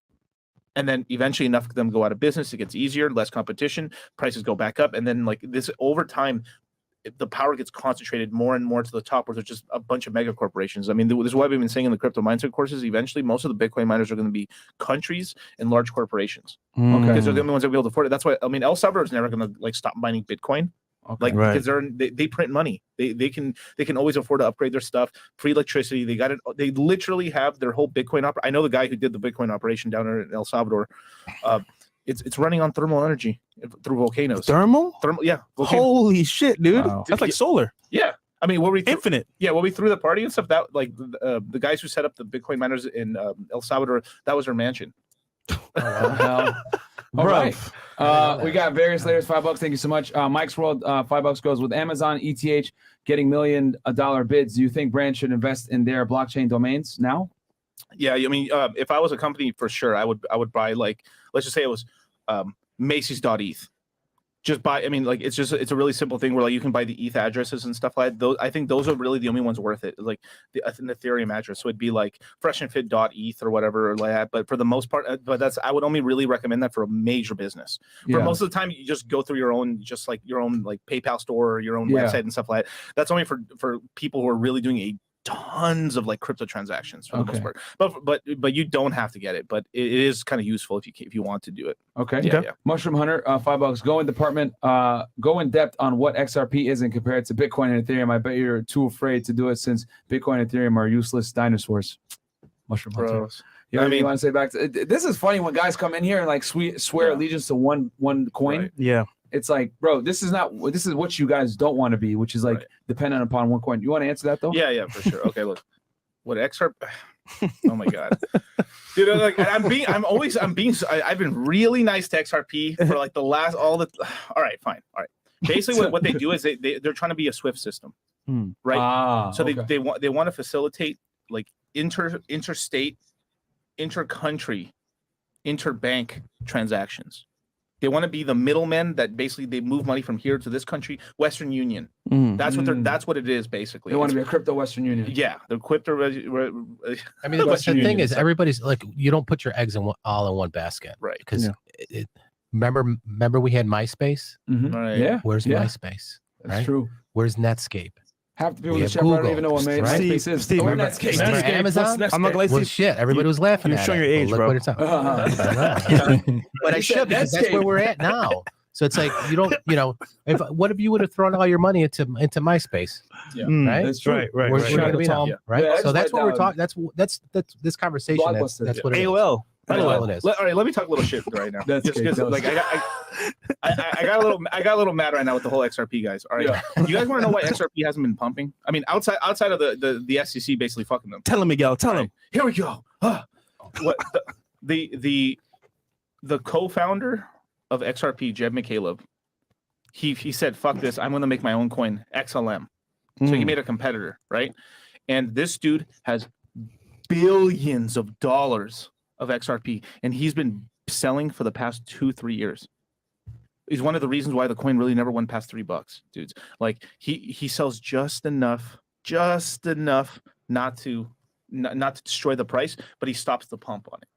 And then eventually enough of them go out of business. It gets easier, less competition, prices go back up. And then like this over time, the power gets concentrated more and more to the top where there's just a bunch of mega corporations. I mean, this is what we've been saying in the crypto mindset courses. Eventually, most of the Bitcoin miners are going to be countries and large corporations because they're the only ones that will be able to afford it. That's why, I mean, El Salvador is never going to like stop mining Bitcoin. Because they print money. They can always afford to upgrade their stuff. Free electricity. They got it. They literally have their whole Bitcoin I know the guy who did the Bitcoin operation down there in El Salvador. It's running on thermal energy through volcanoes. Thermal, yeah. Holy shit, dude! Wow. That's like solar. Yeah, I mean, infinite. Yeah, when we threw the party and stuff, that like the guys who set up the Bitcoin miners in El Salvador, that was their mansion. All right. We got various layers, $5. Thank you so much. Mike's World, $5 goes with Amazon, ETH getting $1 million bids. Do you think brands should invest in their blockchain domains now? Yeah, I mean, if I was a company, for sure, I would buy, like, let's just say it was Macy's.eth. Just buy. I mean, like, it's a really simple thing where like you can buy the ETH addresses and stuff like that. Those, I think those are really the only ones worth it. Like an Ethereum address, so it'd be like FreshandFit.eth or whatever or like that. But for the most part, I would only really recommend that for a major business. For most of the time, you just go through your own PayPal store or your own website and stuff like that. That's only for people who are really doing tons of like crypto transactions for the most part, but you don't have to get it, but it is kind of useful if you want to do it. Yeah. Mushroom Hunter, $5. Go in depth on what XRP is and compare it to Bitcoin and Ethereum. I bet you're too afraid to do it since Bitcoin and Ethereum are useless dinosaurs. Mushroom Hunter. You know what you want to say back to this? Is funny when guys come in here and like swear allegiance to one coin. Right. Yeah. It's like, bro, this is what you guys don't want to be, which is like dependent upon one coin. You want to answer that though? Yeah, for sure. Okay, look, what XRP? Oh my god, dude! Like, I've been really nice to XRP for like the last all right, fine, all right. Basically, what they do is they're trying to be a SWIFT system, right? So they want to facilitate like interstate, intercountry, interbank transactions. They want to be the middlemen that basically they move money from here to this country. Western Union. That's what it is basically. They want to be a crypto Western Union. Yeah, the crypto. I mean, the thing is, everybody's like, you don't put your eggs all in one basket, right? Because remember we had MySpace. Right. Yeah. Where's MySpace? That's true. Where's Netscape? Half the people in the chat don't even know what MySpace is. Steve, remember Amazon? I'm not going to well, shit. Everybody was laughing at it. You're showing your age, look bro. what it's up. But I should, because that's where we're at now. So it's like, you don't, what if you would have thrown all your money into MySpace? Yeah. Right? That's true. Right. Where's it going to be now? Right? Yeah, so that's what we're talking. That's this conversation. That's what it is. AOL. All it is. All right, let me talk a little shit right now. That's like I got a little mad right now with the whole XRP guys. All right, you guys want to know why XRP hasn't been pumping? I mean, outside of the SEC basically fucking them. Tell him, Miguel. Tell him. Here we go. What the co-founder of XRP, Jeb McCaleb, he said, "Fuck this! I'm going to make my own coin, XLM." So he made a competitor, right? And this dude has billions of dollars of XRP, and he's been selling for the past 2-3 years. Is one of the reasons why the coin really never went past $3, dudes. Like he sells just enough not to destroy the price, but he stops the pump on it.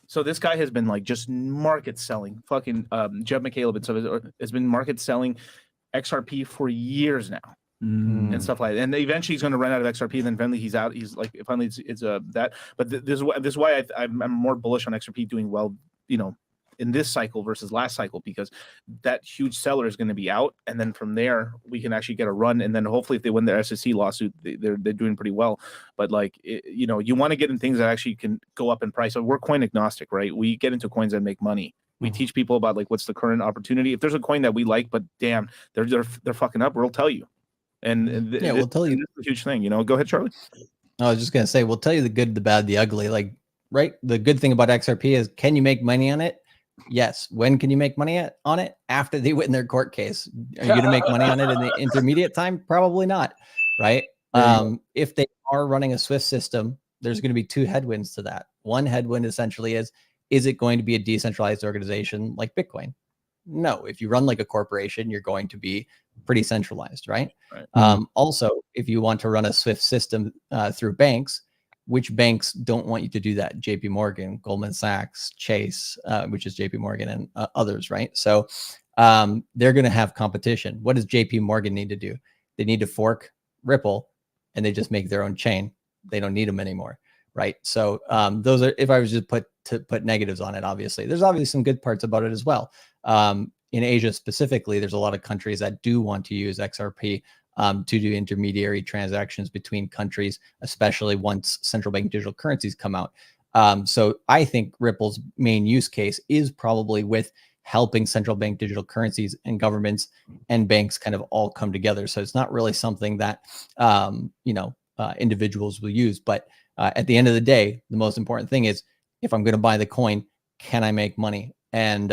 So this guy has been like just market selling, fucking Jeb McCaleb and stuff has been market selling XRP for years now. And stuff like that. And eventually he's going to run out of XRP, and then finally he's out. He's like, finally it's that. But this is why I'm more bullish on XRP doing well, in this cycle versus last cycle, because that huge seller is going to be out, and then from there we can actually get a run, and then hopefully if they win their SEC lawsuit, they're doing pretty well. But like you want to get in things that actually can go up in price. So we're coin agnostic, right? We get into coins that make money. We teach people about like what's the current opportunity. If there's a coin that we like, but damn, they're fucking up, we'll tell you. And we'll tell you. It's a huge thing, Go ahead, Charlie. I was just gonna say, we'll tell you the good, the bad, the ugly. Like, right? The good thing about XRP is, can you make money on it? Yes. When can you make money on it? After they win their court case. Are you going to make money on it in the intermediate time? Probably not. Right. If they are running a SWIFT system, there's going to be two headwinds to that. One headwind essentially is Is it going to be a decentralized organization like Bitcoin? No. If you run like a corporation, you're going to be pretty centralized, right? Also, if you want to run a Swift system through banks, which banks don't want you to do that? JP Morgan, Goldman Sachs, Chase, which is JP Morgan, and others, right? So they're going to have competition. What does JP Morgan need to do? They need to fork Ripple, and they just make their own chain. They don't need them anymore, right? So those are, if I was just to put negatives on it, obviously, there's obviously some good parts about it as well. In Asia specifically, there's a lot of countries that do want to use XRP to do intermediary transactions between countries, especially once central bank digital currencies come out. So I think Ripple's main use case is probably with helping central bank digital currencies and governments and banks kind of all come together. So it's not really something that individuals will use. But at the end of the day, the most important thing is, if I'm going to buy the coin, can I make money? And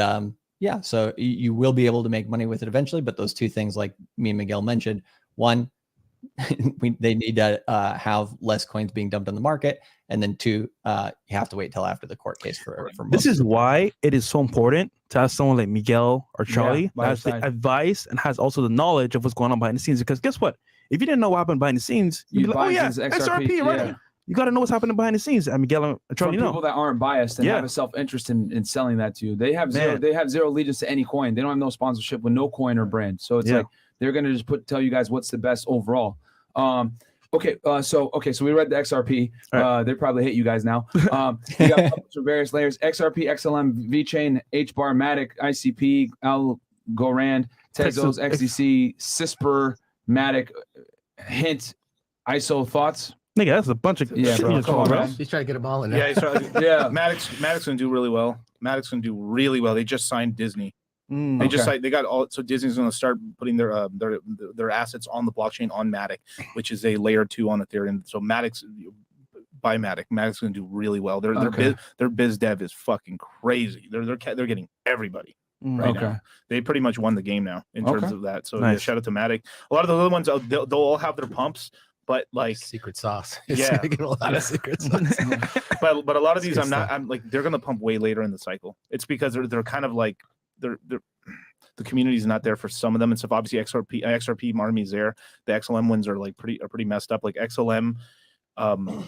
so you will be able to make money with it eventually. But those two things, like me and Miguel mentioned, one, they need to have less coins being dumped on the market, and then two, you have to wait till after the court case for this is why it is so important to have someone like Miguel or Charlie that has the advice and has also the knowledge of what's going on behind the scenes. Because guess what? If you didn't know what happened behind the scenes, you'd be like, oh yeah, XRP, right? Yeah. You got to know what's happening behind the scenes. And Miguel and Charlie, people that aren't biased and have a self-interest in selling that to you. They have zero allegiance to any coin. They don't have no sponsorship with no coin or brand. So it's like they're gonna just tell you guys what's the best overall. So we read the XRP. Right. They probably hate you guys now. You got for various layers: XRP, XLM, VeChain, HBAR, Matic, ICP, Algorand, Tezos, XDC, CISPR, Matic, Hint, ISO. Thoughts? Nigga, that's a bunch of bro. Come on, bro. He's trying to get a ball in there. Yeah, Matic's gonna do really well. Matic's gonna do really well. They just signed Disney. They got all. So Disney's gonna start putting their assets on the blockchain on Matic, which is a layer 2 on Ethereum. So Matic's gonna do really well. Their biz dev is fucking crazy. They're getting everybody. Right now. They pretty much won the game now in terms of that. So shout out to Matic. A lot of the other ones, they'll all have their pumps. But like secret sauce, yeah, a lot of secret sauce. but a lot of these, I'm like, they're gonna pump way later in the cycle. It's because they're kind of like they're the community's not there for some of them and stuff. Obviously, XRP Marmy's there. The XLM ones are like pretty messed up. Like XLM,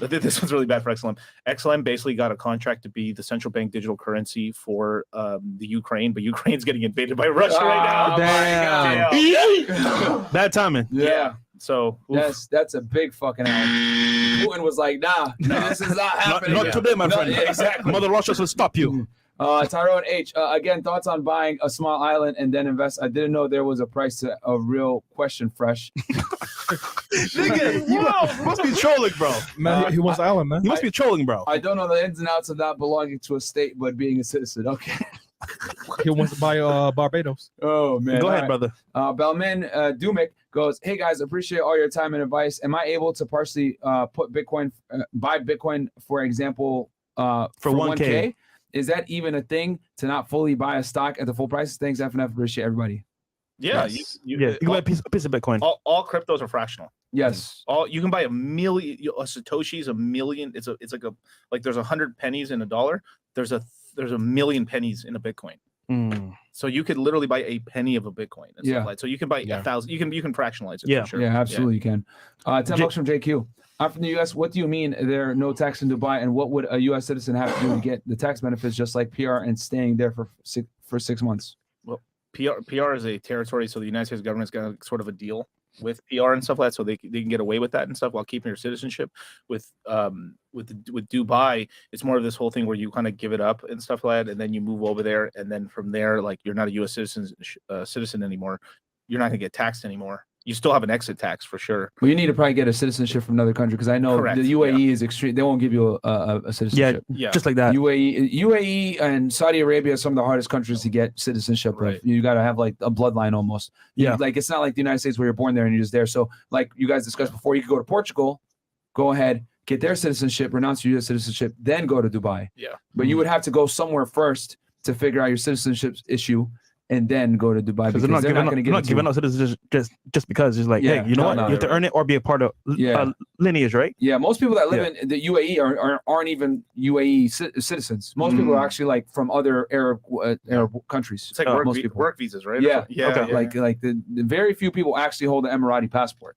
this one's really bad for XLM. XLM basically got a contract to be the central bank digital currency for the Ukraine, but Ukraine's getting invaded by Russia right now. Damn. Bad timing. Yeah. So that's a big fucking out. Putin was like, nah, this is not happening. Not today, my friend. Exactly. Mother Russia will stop you. Tyrone H. Again, thoughts on buying a small island and then invest? I didn't know there was a price to a real question. Fresh. Nigga, you must be trolling, bro. Man, he wants the island, man. You must be trolling, bro. I don't know the ins and outs of not belonging to a state, but being a citizen. Okay. He wants to buy Barbados. Oh man. Go ahead, brother. Belman Dumick goes, hey guys, appreciate all your time and advice. Am I able to partially put Bitcoin, buy Bitcoin, for example, for 1K? Is that even a thing to not fully buy a stock at the full price? Thanks, FNF. Appreciate everybody. Yeah, yes. You can buy a piece of Bitcoin. All cryptos are fractional. Yes. You can buy a Satoshi's a million. It's like there's 100 pennies in a dollar. There's a million pennies in a Bitcoin. So you could literally buy a penny of a Bitcoin. And stuff like. So you can buy 1,000. You can fractionalize it. Yeah, for sure. Yeah, absolutely. You can. $10 from JQ. I'm from the US. What do you mean there are no tax in Dubai? And what would a US citizen have to do to get the tax benefits, just like PR and staying there for 6 months? Well, PR is a territory, so the United States government's got sort of a deal with PR and stuff like that, so they can get away with that and stuff while keeping your citizenship. With Dubai, it's more of this whole thing where you kind of give it up and stuff like that, and then you move over there, and then from there, like, you're not a U.S. citizen anymore. You're not gonna get taxed anymore. You still have an exit tax for sure. Well, you need to probably get a citizenship from another country, because I know the UAE is extreme. They won't give you a citizenship. Yeah, just like that. UAE and Saudi Arabia are some of the hardest countries to get citizenship. Right. You got to have like a bloodline almost. Like, it's not like the United States where you're born there and you're just there. So like you guys discussed before, you could go to Portugal, go ahead, get their citizenship, renounce your U.S. citizenship, then go to Dubai. Yeah. But you would have to go somewhere first to figure out your citizenship issue. and then go to Dubai Because because they're not going to giving, give it to out citizens just because it's like, Yeah, hey, you know no, what? no, You have to earn it or be a part of lineage, right? Yeah, most people that live in the UAE aren't even UAE citizens. Most people are actually like from other Arab countries. It's like work visas, right? Like the very few people actually hold an Emirati passport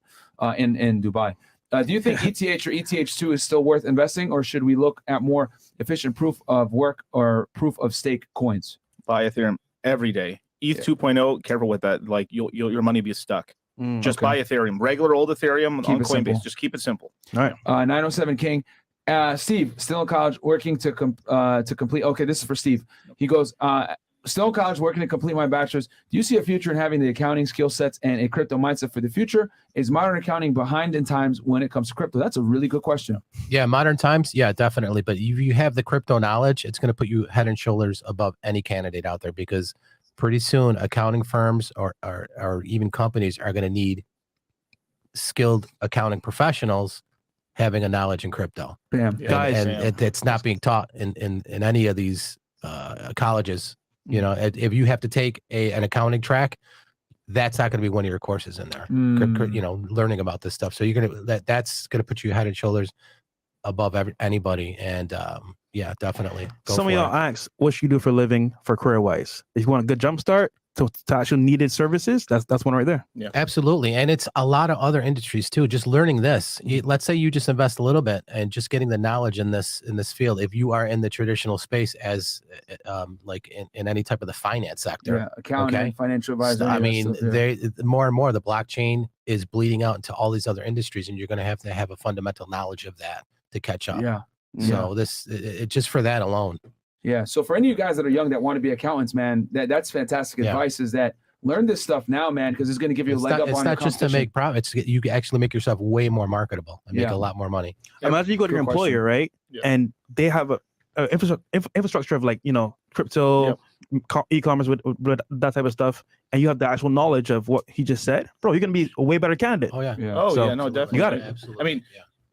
in Dubai. Do you think ETH or ETH2 is still worth investing, or should we look at more efficient proof of work or proof of stake coins? Buy Ethereum every day. ETH 2.0, careful with that. Like your money be stuck. Just buy Ethereum, regular old Ethereum on Coinbase. Just keep it simple. All right. 907 King. Steve, still in college, working to complete. Okay, this is for Steve. He goes, still in college, working to complete my bachelor's. Do you see a future in having the accounting skill sets and a crypto mindset for the future? Is modern accounting behind in times when it comes to crypto? That's a really good question. Yeah, modern times, yeah, definitely. But if you have the crypto knowledge, it's going to put you head and shoulders above any candidate out there, because pretty soon accounting firms or even companies are going to need skilled accounting professionals having a knowledge in crypto. Bam. And it's not being taught in any of these colleges. You know, if you have to take an accounting track, that's not going to be one of your courses in there. You know, learning about this stuff. So you're that's going to put you head and shoulders above anybody. And yeah, definitely. Some of y'all ask what you do for a living for career wise. If you want a good jump start to actual needed services, that's one right there. Yeah, absolutely. And it's a lot of other industries too. Just learning this. Let's say you just invest a little bit and just getting the knowledge in this field. If you are in the traditional space as like in any type of the finance sector, accounting, financial advisor. So, I mean, more and more the blockchain is bleeding out into all these other industries, and you're going to have a fundamental knowledge of that to catch up. Yeah. So it just for that alone. Yeah. So for any of you guys that are young that want to be accountants, man, that's fantastic advice. Is that learn this stuff now, man, because it's going to give you a leg up on your competition. It's not just to make profits. You can actually make yourself way more marketable and make a lot more money. Imagine you go to your employer, right? Yeah. And they have a infrastructure of, like, you know, crypto, e-commerce with that type of stuff, and you have the actual knowledge of what he just said, bro, you're going to be a way better candidate. Oh, yeah. No, definitely. You got it. Absolutely. I mean,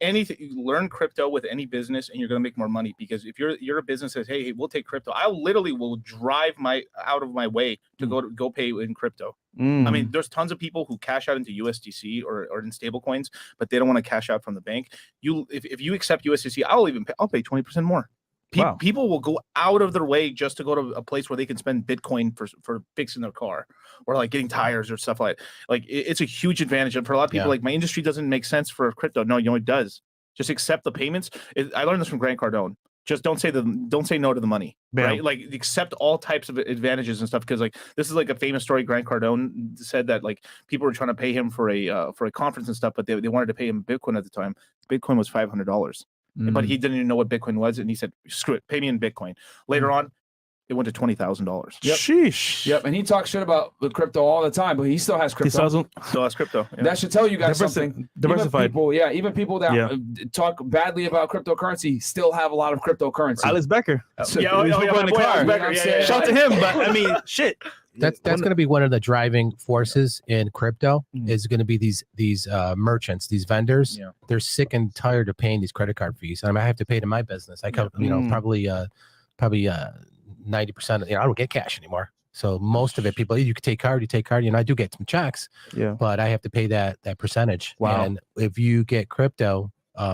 anything, you learn crypto with any business and you're going to make more money, because if you're a business that says, hey, we'll take crypto, I literally will drive out of my way to go pay in crypto. I mean, there's tons of people who cash out into USDC or in stable coins, but they don't want to cash out from the bank. If you accept USDC, I'll pay 20% more. People will go out of their way just to go to a place where they can spend Bitcoin for fixing their car or like getting tires or stuff like it's a huge advantage. And for a lot of people, like, my industry doesn't make sense for crypto. No, you know, it does. Just accept the payments. I learned this from Grant Cardone. Just don't say no to the money, right? Like, accept all types of advantages and stuff. Because, like, this is like a famous story. Grant Cardone said that, like, people were trying to pay him for a conference and stuff, but they wanted to pay him Bitcoin at the time. Bitcoin was $500. But he didn't even know what Bitcoin was, and he said, "Screw it, pay me in Bitcoin." Later on, it went to $20,000. Yep. Sheesh. Yep. And he talks shit about the crypto all the time, but he still has crypto. Still has crypto. Yeah. That should tell you guys something. Diversified. Even people that talk badly about cryptocurrency still have a lot of cryptocurrency. Alice Becker. So, in the car. Shout to him, but I mean, shit. That's going to be one of the driving forces in crypto. Is going to be these merchants, these vendors. Yeah. They're sick and tired of paying these credit card fees. I mean, I have to pay to my business. I come, you know, probably 90% of, you know, I don't get cash anymore. So most of it, people, you could take card, you know, I do get some checks, but I have to pay that percentage. Wow. And if you get crypto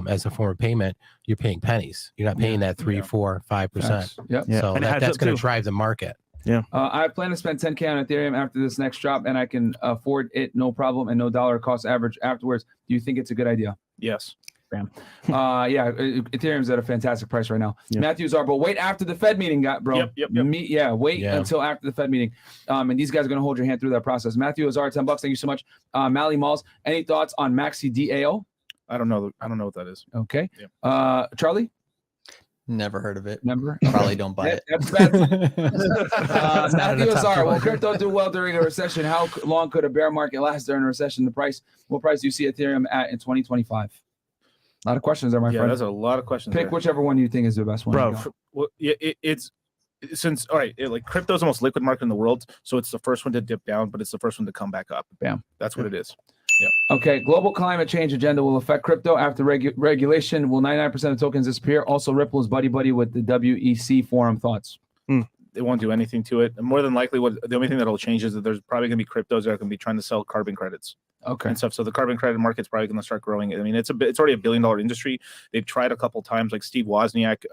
as a form of payment, you're paying pennies. You're not paying that 3, 4, 5%. Yep. So that's going to drive the market. Yeah. I plan to spend 10K on Ethereum after this next drop, and I can afford it, no problem, and no dollar cost average afterwards. Do you think it's a good idea? Yes. Bam. Ethereum's at a fantastic price right now. Yep. Matthews are, but wait after the Fed meeting, bro. Yep. Wait until after the Fed meeting. And these guys are gonna hold your hand through that process. Matthew Azar, $10. Thank you so much. Mally Malls, any thoughts on Maxi DAO? I don't know what that is. Okay. Yep. Charlie? Never heard of it. Never. Probably don't buy it. That's bad. Matthew Azar, will crypto do well during a recession? How long could a bear market last during a recession? What price do you see Ethereum at in 2025? A lot of questions there, my friend. Yeah, that's a lot of questions. Pick whichever one you think is the best one. Bro, it's since like crypto's the most liquid market in the world, so it's the first one to dip down, but it's the first one to come back up. Bam. That's what it is. Yeah. Okay. Global climate change agenda will affect crypto after regulation. Will 99% of tokens disappear? Also, Ripple is buddy with the WEC forum. Thoughts? It won't do anything to it. And more than likely, the only thing that'll change is that there's probably going to be cryptos that are going to be trying to sell carbon credits. Okay. And stuff. So the carbon credit market's probably going to start growing. I mean, it's already $1 billion industry. They've tried a couple times, like Steve Wozniak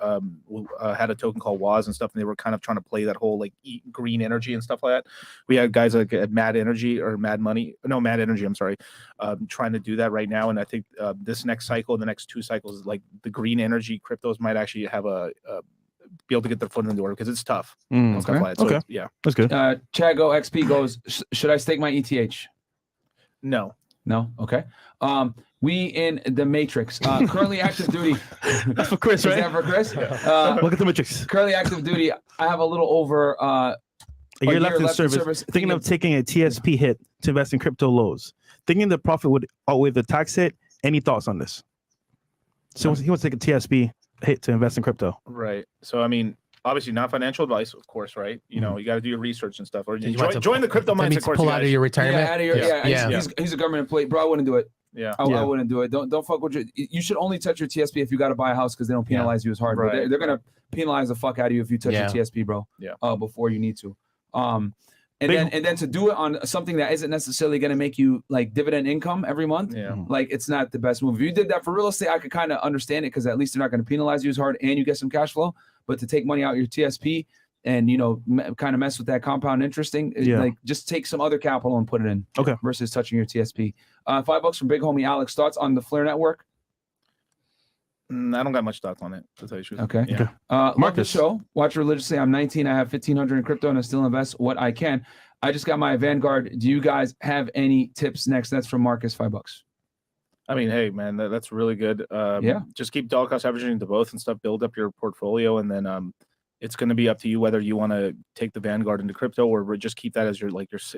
had a token called Woz and stuff, and they were kind of trying to play that whole like green energy and stuff like that. We had guys like at Mad Energy, I'm sorry, trying to do that right now. And I think this next cycle, the next 2 cycles, like the green energy cryptos might actually have be able to get their foot in the door because it's tough. And stuff like that. So, yeah, that's good. Chago XP goes, should I stake my ETH? No. Okay. We in the Matrix. Currently active duty. That's for Chris, right? Is that for Chris? Look at the Matrix. Currently active duty. I have a little over a year left in service. Thinking of taking a TSP hit to invest in crypto lows. Thinking the profit would outweigh the tax hit. Any thoughts on this? So he wants to take a TSP hit to invest in crypto. Right. So I mean, obviously not financial advice, of course, right? You know, you got to do your research and stuff. Or join the crypto mindset course. Pull out of your retirement. Yeah, out of your, he's a government employee, bro. I wouldn't do it. Yeah. I wouldn't do it. Don't fuck with you should only touch your TSP if you got to buy a house because they don't penalize you as hard. Right. But they're gonna penalize the fuck out of you if you touch your TSP, bro. Yeah. Before you need to. And then to do it on something that isn't necessarily going to make you like dividend income every month, like it's not the best move. If you did that for real estate, I could kind of understand it because at least they're not going to penalize you as hard and you get some cash flow. But to take money out your TSP and kind of mess with that compound interest thing, like just take some other capital and put it in. Okay. Versus touching your TSP. $5 from big homie Alex. Thoughts on the Flare network? I don't got much thoughts on it, to tell you the truth. Okay. Yeah. Love the show. Watch religiously. I'm 19. I have 1,500 in crypto and I still invest what I can. I just got my Vanguard. Do you guys have any tips next? That's from Marcus. $5. I mean, hey, man, that's really good. Just keep dollar cost averaging to both and stuff. Build up your portfolio, and then it's going to be up to you whether you want to take the Vanguard into crypto or just keep that as your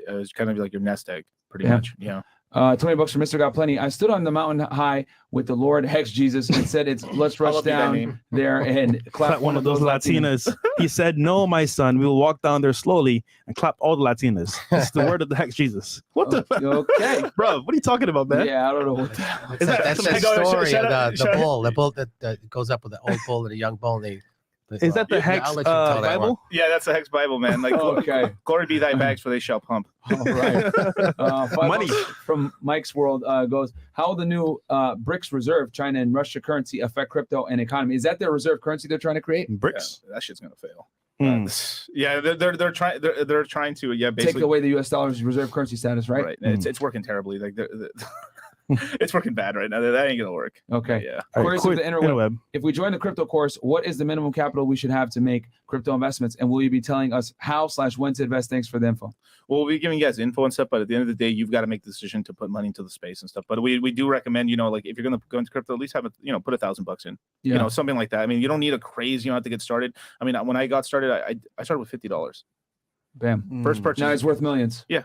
as kind of like your nest egg, pretty much. Yeah. $20 for Mr. Got Plenty. I stood on the mountain high with the Lord Hex Jesus and said, let's rush down there and clap one of those Latinas. He said, no, my son, we will walk down there slowly and clap all the Latinas. It's the word of the Hex Jesus. What the? Okay. Bro, what are you talking about, man? Yeah, I don't know what That's the story of the bull that goes up with the old bull and the young bull. Is that the Hex Bible? Yeah, that's the Hex Bible, man. Like, glory be thy bags, for they shall pump. All right. Money from Mike's World goes, how will the new BRICS reserve, China and Russia currency affect crypto and economy? Is that their reserve currency they're trying to create? BRICS? Yeah, that shit's gonna fail. They're trying to basically take away the U.S. dollar's reserve currency status, right? Right. It's working terribly. Like it's working bad right now. That ain't gonna work. Okay. Yeah. Queries of the interweb. If we join the crypto course, what is the minimum capital we should have to make crypto investments? And will you be telling us how/when to invest? Thanks for the info. Well, we'll be giving you guys info and stuff, but at the end of the day, you've got to make the decision to put money into the space and stuff. But we do recommend, like if you're gonna go into crypto, at least have put $1,000 in. Yeah. Something like that. I mean, you don't need a crazy amount to get started. I mean, when I got started, I started with $50. Bam. First purchase. Now it's worth millions. Yeah.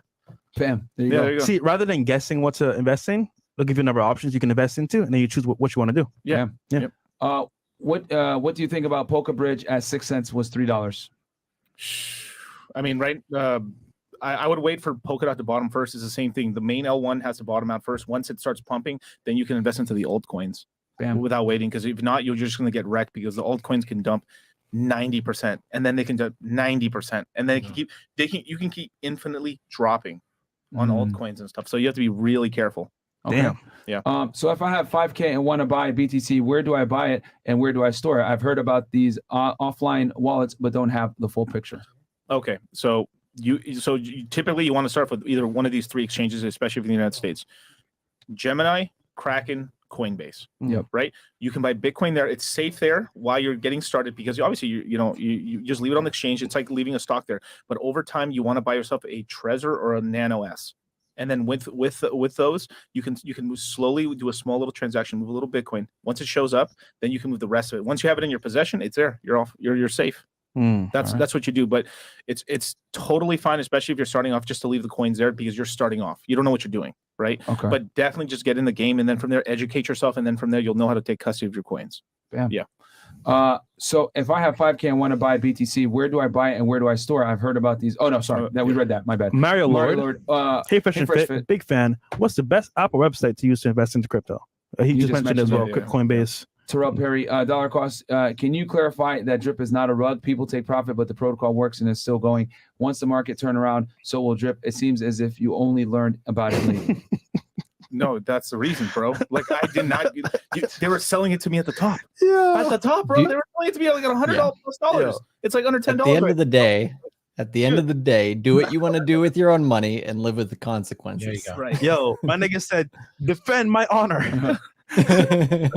Bam. There you go. See, rather than guessing what to invest in, they'll give you a number of options you can invest into, and then you choose what you want to do. Yeah. Yep. What do you think about Polkabridge at 6 cents was $3? I mean, right. I would wait for Polkadot to bottom first. It's the same thing. The main L1 has to bottom out first. Once it starts pumping, then you can invest into the altcoins. Bam. Without waiting. Because if not, you're just going to get wrecked because the altcoins can dump 90%, and then they can dump 90%, and then you can keep infinitely dropping on altcoins and stuff. So you have to be really careful. Okay. Damn. Yeah. So if I have 5K and want to buy BTC, where do I buy it and where do I store it? I've heard about these offline wallets, but don't have the full picture. Okay. So you typically you want to start with either one of these 3 exchanges, especially in the United States: Gemini, Kraken, Coinbase. Yep. Right. You can buy Bitcoin there. It's safe there while you're getting started because obviously you just leave it on the exchange. It's like leaving a stock there. But over time, you want to buy yourself a Trezor or a Nano S. And then with those, you can move slowly, do a small little transaction, move a little Bitcoin. Once it shows up, then you can move the rest of it. Once you have it in your possession, it's there. You're off. You're safe. That's what you do. But it's totally fine, especially if you're starting off, just to leave the coins there because you're starting off. You don't know what you're doing, right? Okay. But definitely just get in the game, and then from there, educate yourself, and then from there, you'll know how to take custody of your coins. Bam. Yeah. So if I have 5K and want to buy BTC, where do I buy it and where do I store it? I've heard about these. Oh no, sorry, we read that. My bad. Mario Lord. Hey, FreshandFit, big fan. What's the best Apple website to use to invest into crypto? He just mentioned as well, yeah. Coinbase. Terrell Perry, dollar cost. Can you clarify that drip is not a rug? People take profit, but the protocol works and is still going. Once the market turn around, so will drip. It seems as if you only learned about it later. No, that's the reason, bro. Like I did not. They were selling it to me at the top. Yeah. At the top, bro. They were selling it to me at like $100 plus dollars. It's like under $10. At the end of the day, do what you want to do with your own money and live with the consequences. There you go. Right. Yo, my nigga said, defend my honor. A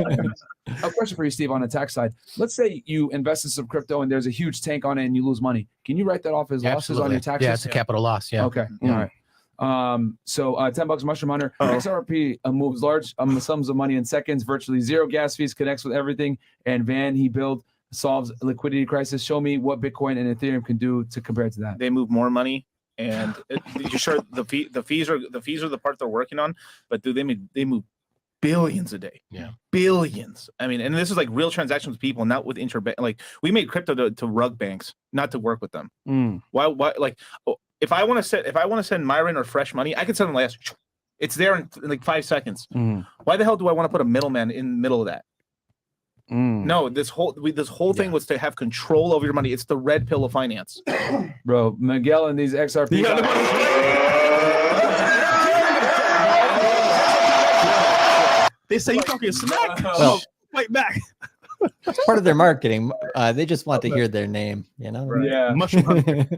question for you, Steve, on the tax side. Let's say you invest in some crypto and there's a huge tank on it and you lose money. Can you write that off as losses on your taxes? Yeah, it's a capital loss. Yeah. Okay. All right. So $10 mushroom hunter. XRP moves large sums of money in seconds, virtually zero gas fees, connects with everything. And Van he build solves liquidity crisis. Show me what Bitcoin and Ethereum can do to compare to that. They move more money, and you're sure the fees are the part they're working on, but do they move billions a day? Yeah, billions. I mean, and this is like real transactions with people, not with interbank. Like we made crypto to rug banks, not to work with them. Why? Like, if I want to send Myron or Fresh money, I can send them last. It's there in like 5 seconds. Why the hell do I want to put a middleman in the middle of that? No, this whole thing was to have control over your money. It's the red pill of finance, bro. Miguel and these XRP. They say you talking smack. Well, fight back. Part of their marketing. They just want to hear their name, you know? Right. Yeah. Mushroom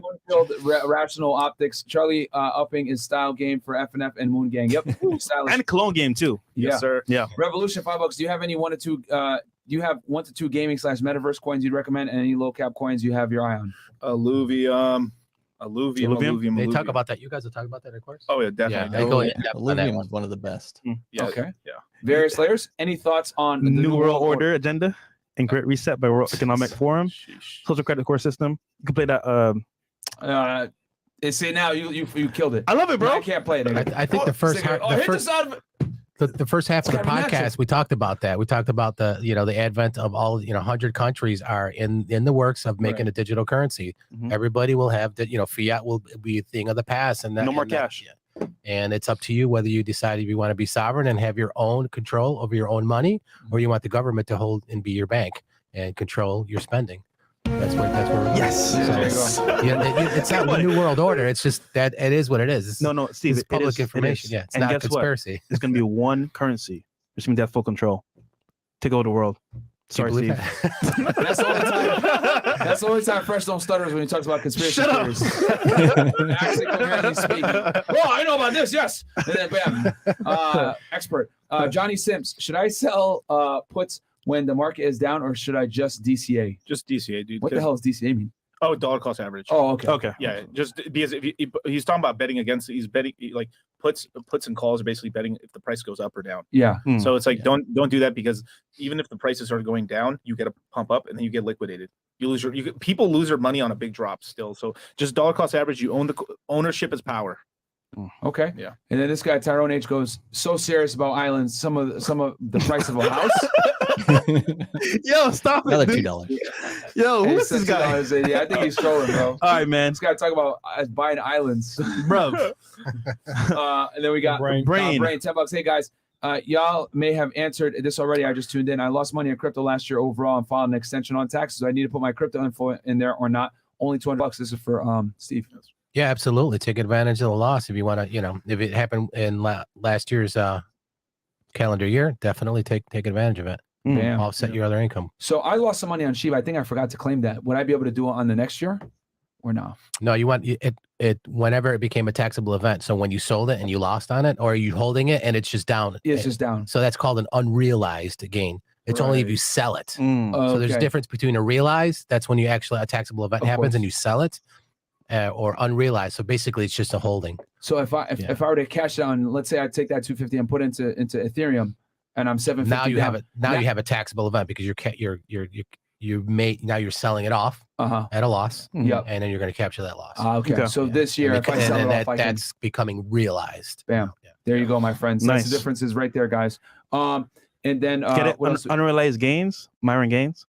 Rational optics. Charlie upping his style game for FNF and Moon Gang. Yep. Stylish. And clone game too. Yeah. Yes, sir. Yeah. Revolution $5. Do you have any 1 to 2? Do you have 1 to 2 gaming / metaverse coins you'd recommend, and any low cap coins you have your eye on? Alluvium. They talk about that. You guys will talk about that, of course. Oh yeah, definitely. Yeah, they go in depth on that Illuvium one. is one of the best. Yeah. Okay. Yeah. Various layers. Any thoughts on the New World Order agenda and Great Reset by World Economic Forum, Social Credit Core System? You can play that. See now you killed it. I love it, bro. No, I can't play it. I think the first half. The first half of the podcast, we talked about that. We talked about the advent of all 100 countries are in the works of making a digital currency. Everybody will have that. Fiat will be a thing of the past, and no more cash. And it's up to you whether you decide if you want to be sovereign and have your own control over your own money, or you want the government to hold and be your bank and control your spending. That's where we're yes. It's not the New World Order. It's just that it is what it is. No, Steve. It's public information. Yeah, it's and not a guess conspiracy. What? It's gonna be one currency, which means they have full control. Take over the world. Sorry, Steve. That's the only time Fresh don't stutters when he talks about conspiracy theories. Actually, coherently speaking. Well, I know about this. Yes. And then bam. Expert. Johnny Sims. Should I sell puts when the market is down, or should I just DCA? Just DCA, dude. What the hell does DCA mean? Oh, dollar cost average. Oh, okay. Okay. Yeah, just because if he's talking about betting against, he's betting like puts and calls are basically betting if the price goes up or down. Yeah. So it's like don't do that, because even if the prices are going down, you get a pump up and then you get liquidated. People lose their money on a big drop still. So just dollar cost average. You own ownership is power. Okay. Yeah. And then this guy Tyrone H goes so serious about islands. Some of the price of a house. Yo, stop Another it. $2. Yo, Hey, who's this guy? Yeah, I think he's trolling, bro. All right, man. This guy talking about buying islands, Bro. And then we got Brain. Brain. $10. Hey guys, y'all may have answered this already. I just tuned in. I lost money in crypto last year overall and filed an extension on taxes. Do I need to put my crypto info in there or not? Only $200. This is for Steve. Yeah, absolutely. Take advantage of the loss if you want to. If it happened in last year's calendar year, definitely take advantage of it. Bam. Offset your other income. So I lost some money on Shiba. I think I forgot to claim that. Would I be able to do it on the next year, or no? No, you want it whenever it became a taxable event. So when you sold it and you lost on it, or are you holding it and it's just down? It's just down. So that's called an unrealized gain. It's only if you sell it. So there's a difference between a realized, that's when you actually a taxable event happens and you sell it, or unrealized. So basically, it's just a holding. So if I were to cash it on, let's say I take that 250 and put into Ethereum, and I'm 750. Now you have a taxable event because now you're selling it off at a loss. Yep. And then you're going to capture that loss. Okay. So this year, if I sell it off, that's becoming realized. Bam. Yeah. There you go, my friends. Nice. That's the differences right there, guys. And then Get it? Unrealized gains, Myron gains.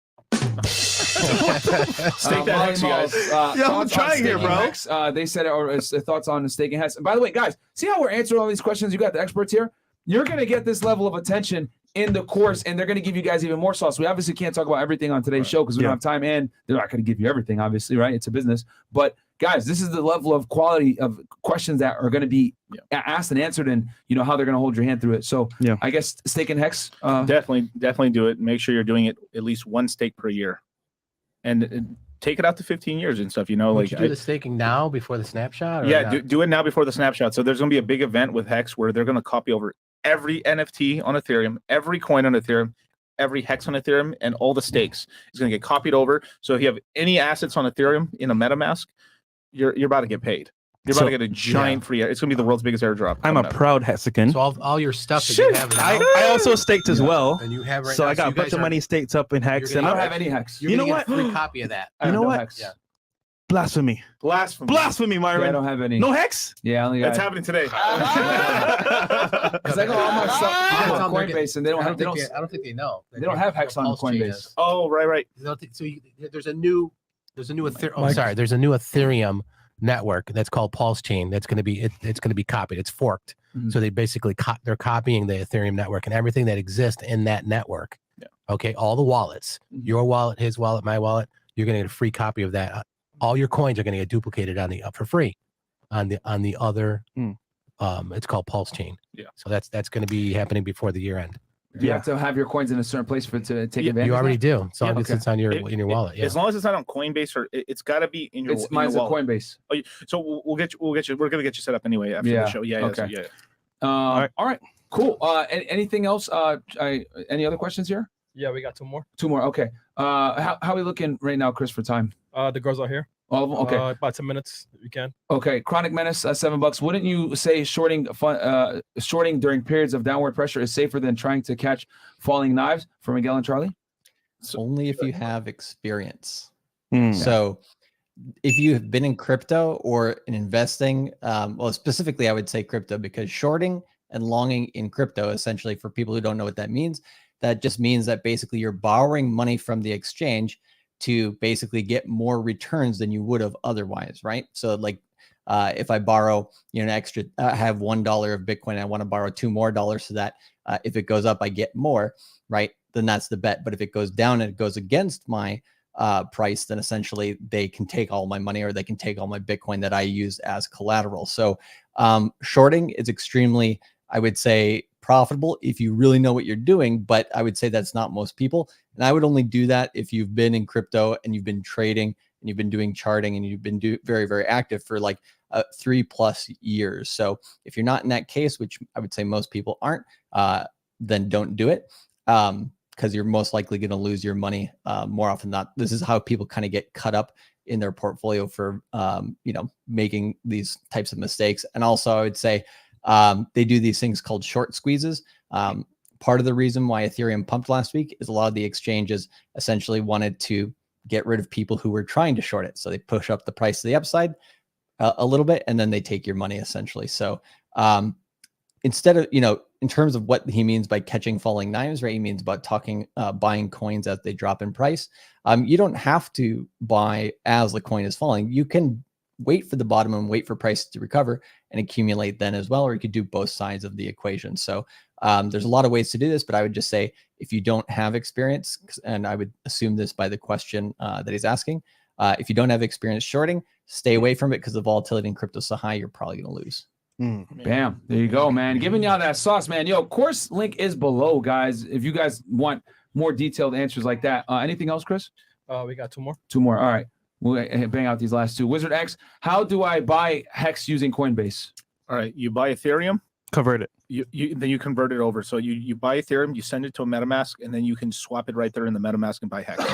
Stake that Hex, you guys. Yo, I'm trying here, bro. Hex, they said it, or it's thoughts on the staking Hex. And by the way, guys, see how we're answering all these questions? You got the experts here. You're going to get this level of attention in the course, and they're going to give you guys even more sauce. We obviously can't talk about everything on today's show because we don't have time, and they're not going to give you everything, obviously, right? It's a business. But guys, this is the level of quality of questions that are going to be asked and answered, and you know how they're going to hold your hand through it. So I guess stake and hex. Definitely do it. Make sure you're doing it at least one stake per year, and take it out to 15 years and stuff. You know, Would you do the staking now before the snapshot? Or do it now before the snapshot. So there's going to be a big event with Hex where they're going to copy over every NFT on Ethereum, every coin on Ethereum, every Hex on Ethereum, and all the stakes is going to get copied over. So if you have any assets on Ethereum in a MetaMask, you're about to get paid. You're about to get a giant free. It's going to be the world's biggest airdrop. I'm a proud Hexican. So all your stuff that you have now, I also staked as well. And you have so I got a bunch of money staked up in Hex. And I don't have any Hex. You know what? Free copy of that. You know what? Hex. Yeah. Blasphemy, Myron. Yeah, I don't have any. No Hex? Yeah, I only got. That's happening today. Because I got all my stuff on Coinbase, and they don't have. I don't think they know. They don't have Hex on Coinbase. Oh, right. So there's a new Ethereum. Oh, sorry. There's a new Ethereum network that's called PulseChain. That's going to be it's going to be copied. It's forked. So they basically they're copying the Ethereum network and everything that exists in that network. Yeah. Okay. All the wallets, your wallet, his wallet, my wallet. You're going to get a free copy of that. All your coins are going to get duplicated for free on the other. It's called PulseChain. Yeah. So that's going to be happening before the year end. You have to have your coins in a certain place for it to take advantage. You already do. So long as it's on your in your wallet. As long as it's not on Coinbase, or it's got to be in your. Mine's a Coinbase. Oh, so we'll get you. We're gonna get you set up anyway after the show. Yeah. Okay. Yeah. All right. Cool. Anything else? Any other questions here? Yeah, we got 2 more. 2 more. Okay. How are we looking right now, Chris, for time? The girls are here. All of them? Okay. About 10 minutes, if you can. Okay. Chronic Menace, $7. Wouldn't you say shorting during periods of downward pressure is safer than trying to catch falling knives for Miguel and Charlie? Only if you have experience. So if you have been in crypto or in investing, well, specifically, I would say crypto, because shorting and longing in crypto, essentially, for people who don't know what that means, that just means that basically you're borrowing money from the exchange to basically get more returns than you would have otherwise, right? So like if I borrow, an extra, I have $1 of Bitcoin, I want to borrow $2 more so that if it goes up, I get more, right? Then that's the bet. But if it goes down and it goes against my price, then essentially they can take all my money, or they can take all my Bitcoin that I use as collateral. So shorting is extremely, I would say, profitable if you really know what you're doing, but I would say that's not most people. And I would only do that if you've been in crypto and you've been trading and you've been doing charting and you've been very, very active for like 3+ years. So if you're not in that case, which I would say most people aren't, then don't do it, because you're most likely going to lose your money more often than not. This is how people kind of get cut up in their portfolio for making these types of mistakes. And also, I would say they do these things called short squeezes. Part of the reason why Ethereum pumped last week is a lot of the exchanges essentially wanted to get rid of people who were trying to short it. So they push up the price to the upside a little bit, and then they take your money essentially. So instead of, in terms of what he means by catching falling knives, right? He means about buying coins as they drop in price. You don't have to buy as the coin is falling. You can wait for the bottom and wait for prices to recover and accumulate then as well, or you could do both sides of the equation. So there's a lot of ways to do this, but I would just say if you don't have experience, and I would assume this by the question that he's asking, if you don't have experience shorting, stay away from it, because the volatility in crypto is so high, you're probably going to lose. Bam. There you go, man. Giving y'all that sauce, man. Yo, course link is below, guys, if you guys want more detailed answers like that. Anything else, Chris? We got 2 more. 2 more. All right. We'll bang out these last 2. Wizard X, how do I buy Hex using Coinbase? All right. You buy Ethereum. Convert it. Then you convert it over. So you buy Ethereum, you send it to a MetaMask, and then you can swap it right there in the MetaMask and buy Hex.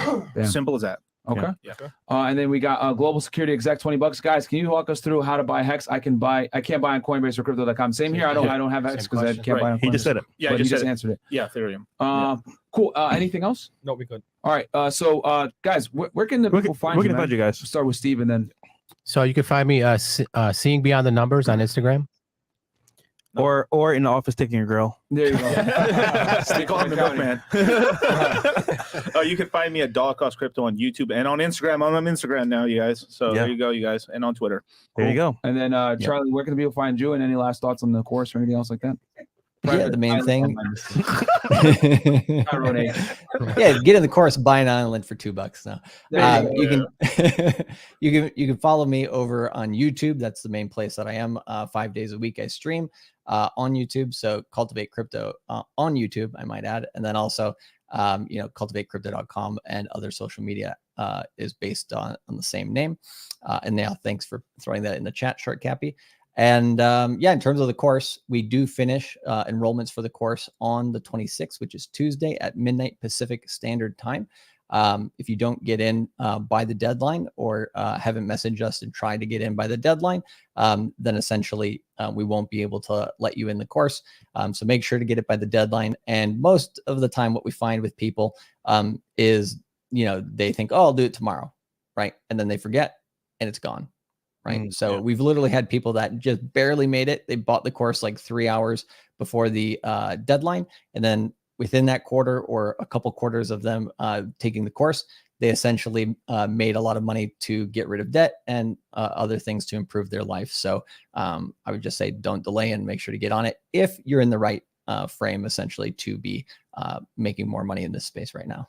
Simple as that. Okay. Yeah. And then we got Global Security Exec, $20. Guys, can you walk us through how to buy Hex? I can't buy on Coinbase or crypto.com. Same here. I don't have Hex because I can't buy on Coinbase. He just said it. Yeah, he just answered it. Yeah, Ethereum. Cool. Anything else? No, we good. All right. So guys, where can the people find you? Where can find you guys? Start with Steve and then. So you can find me Seeing Beyond the Numbers on Instagram. Or in the office taking a grill. There you go. Stick on the milkman. You can find me at Dollar Cost Crypto on YouTube and on Instagram. I'm on Instagram now, you guys. So there you go, you guys, and on Twitter. There you go. And then Charlie, where can the people find you? And any last thoughts on the course or anything else like that? Yeah, the main thing. Ronate. Yeah, get in the course, buy an island for $2 now. There you You can you can follow me over on YouTube. That's the main place that I am. 5 days a week I stream on YouTube. So Cultivate Crypto on YouTube, I might add, and then also cultivatecrypto.com and other social media is based on the same name. And now thanks for throwing that in the chat, Short Cappy. And in terms of the course, we do finish enrollments for the course on the 26th, which is Tuesday at midnight Pacific Standard Time. If you don't get in by the deadline or haven't messaged us and tried to get in by the deadline, then essentially we won't be able to let you in the course. So make sure to get it by the deadline. And most of the time, what we find with people is, they think, oh, I'll do it tomorrow, right? And then they forget and it's gone. Right. So we've literally had people that just barely made it. They bought the course like 3 hours before the deadline. And then within that quarter or a couple quarters of them taking the course, they essentially made a lot of money to get rid of debt and other things to improve their life. So I would just say don't delay and make sure to get on it if you're in the right frame, essentially, to be making more money in this space right now.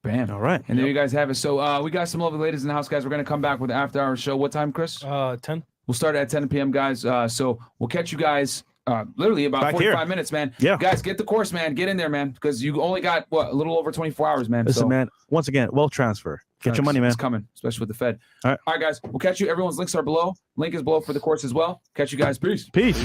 Bam. All right. And there you guys have it. So we got some lovely ladies in the house, guys. We're going to come back with the after hour show. What time, Chris? 10. We'll start at 10 p.m., guys. So we'll catch you guys literally about Back 45 here. minutes, man. Yeah. Guys, get the course, man. Get in there, man, because you only got, a little over 24 hours, man. Listen, so, man, once again, wealth transfer. Get your money, man. It's coming, especially with the Fed. All right. All right, guys. We'll catch you. Everyone's links are below. Link is below for the course as well. Catch you guys. Peace. Peace.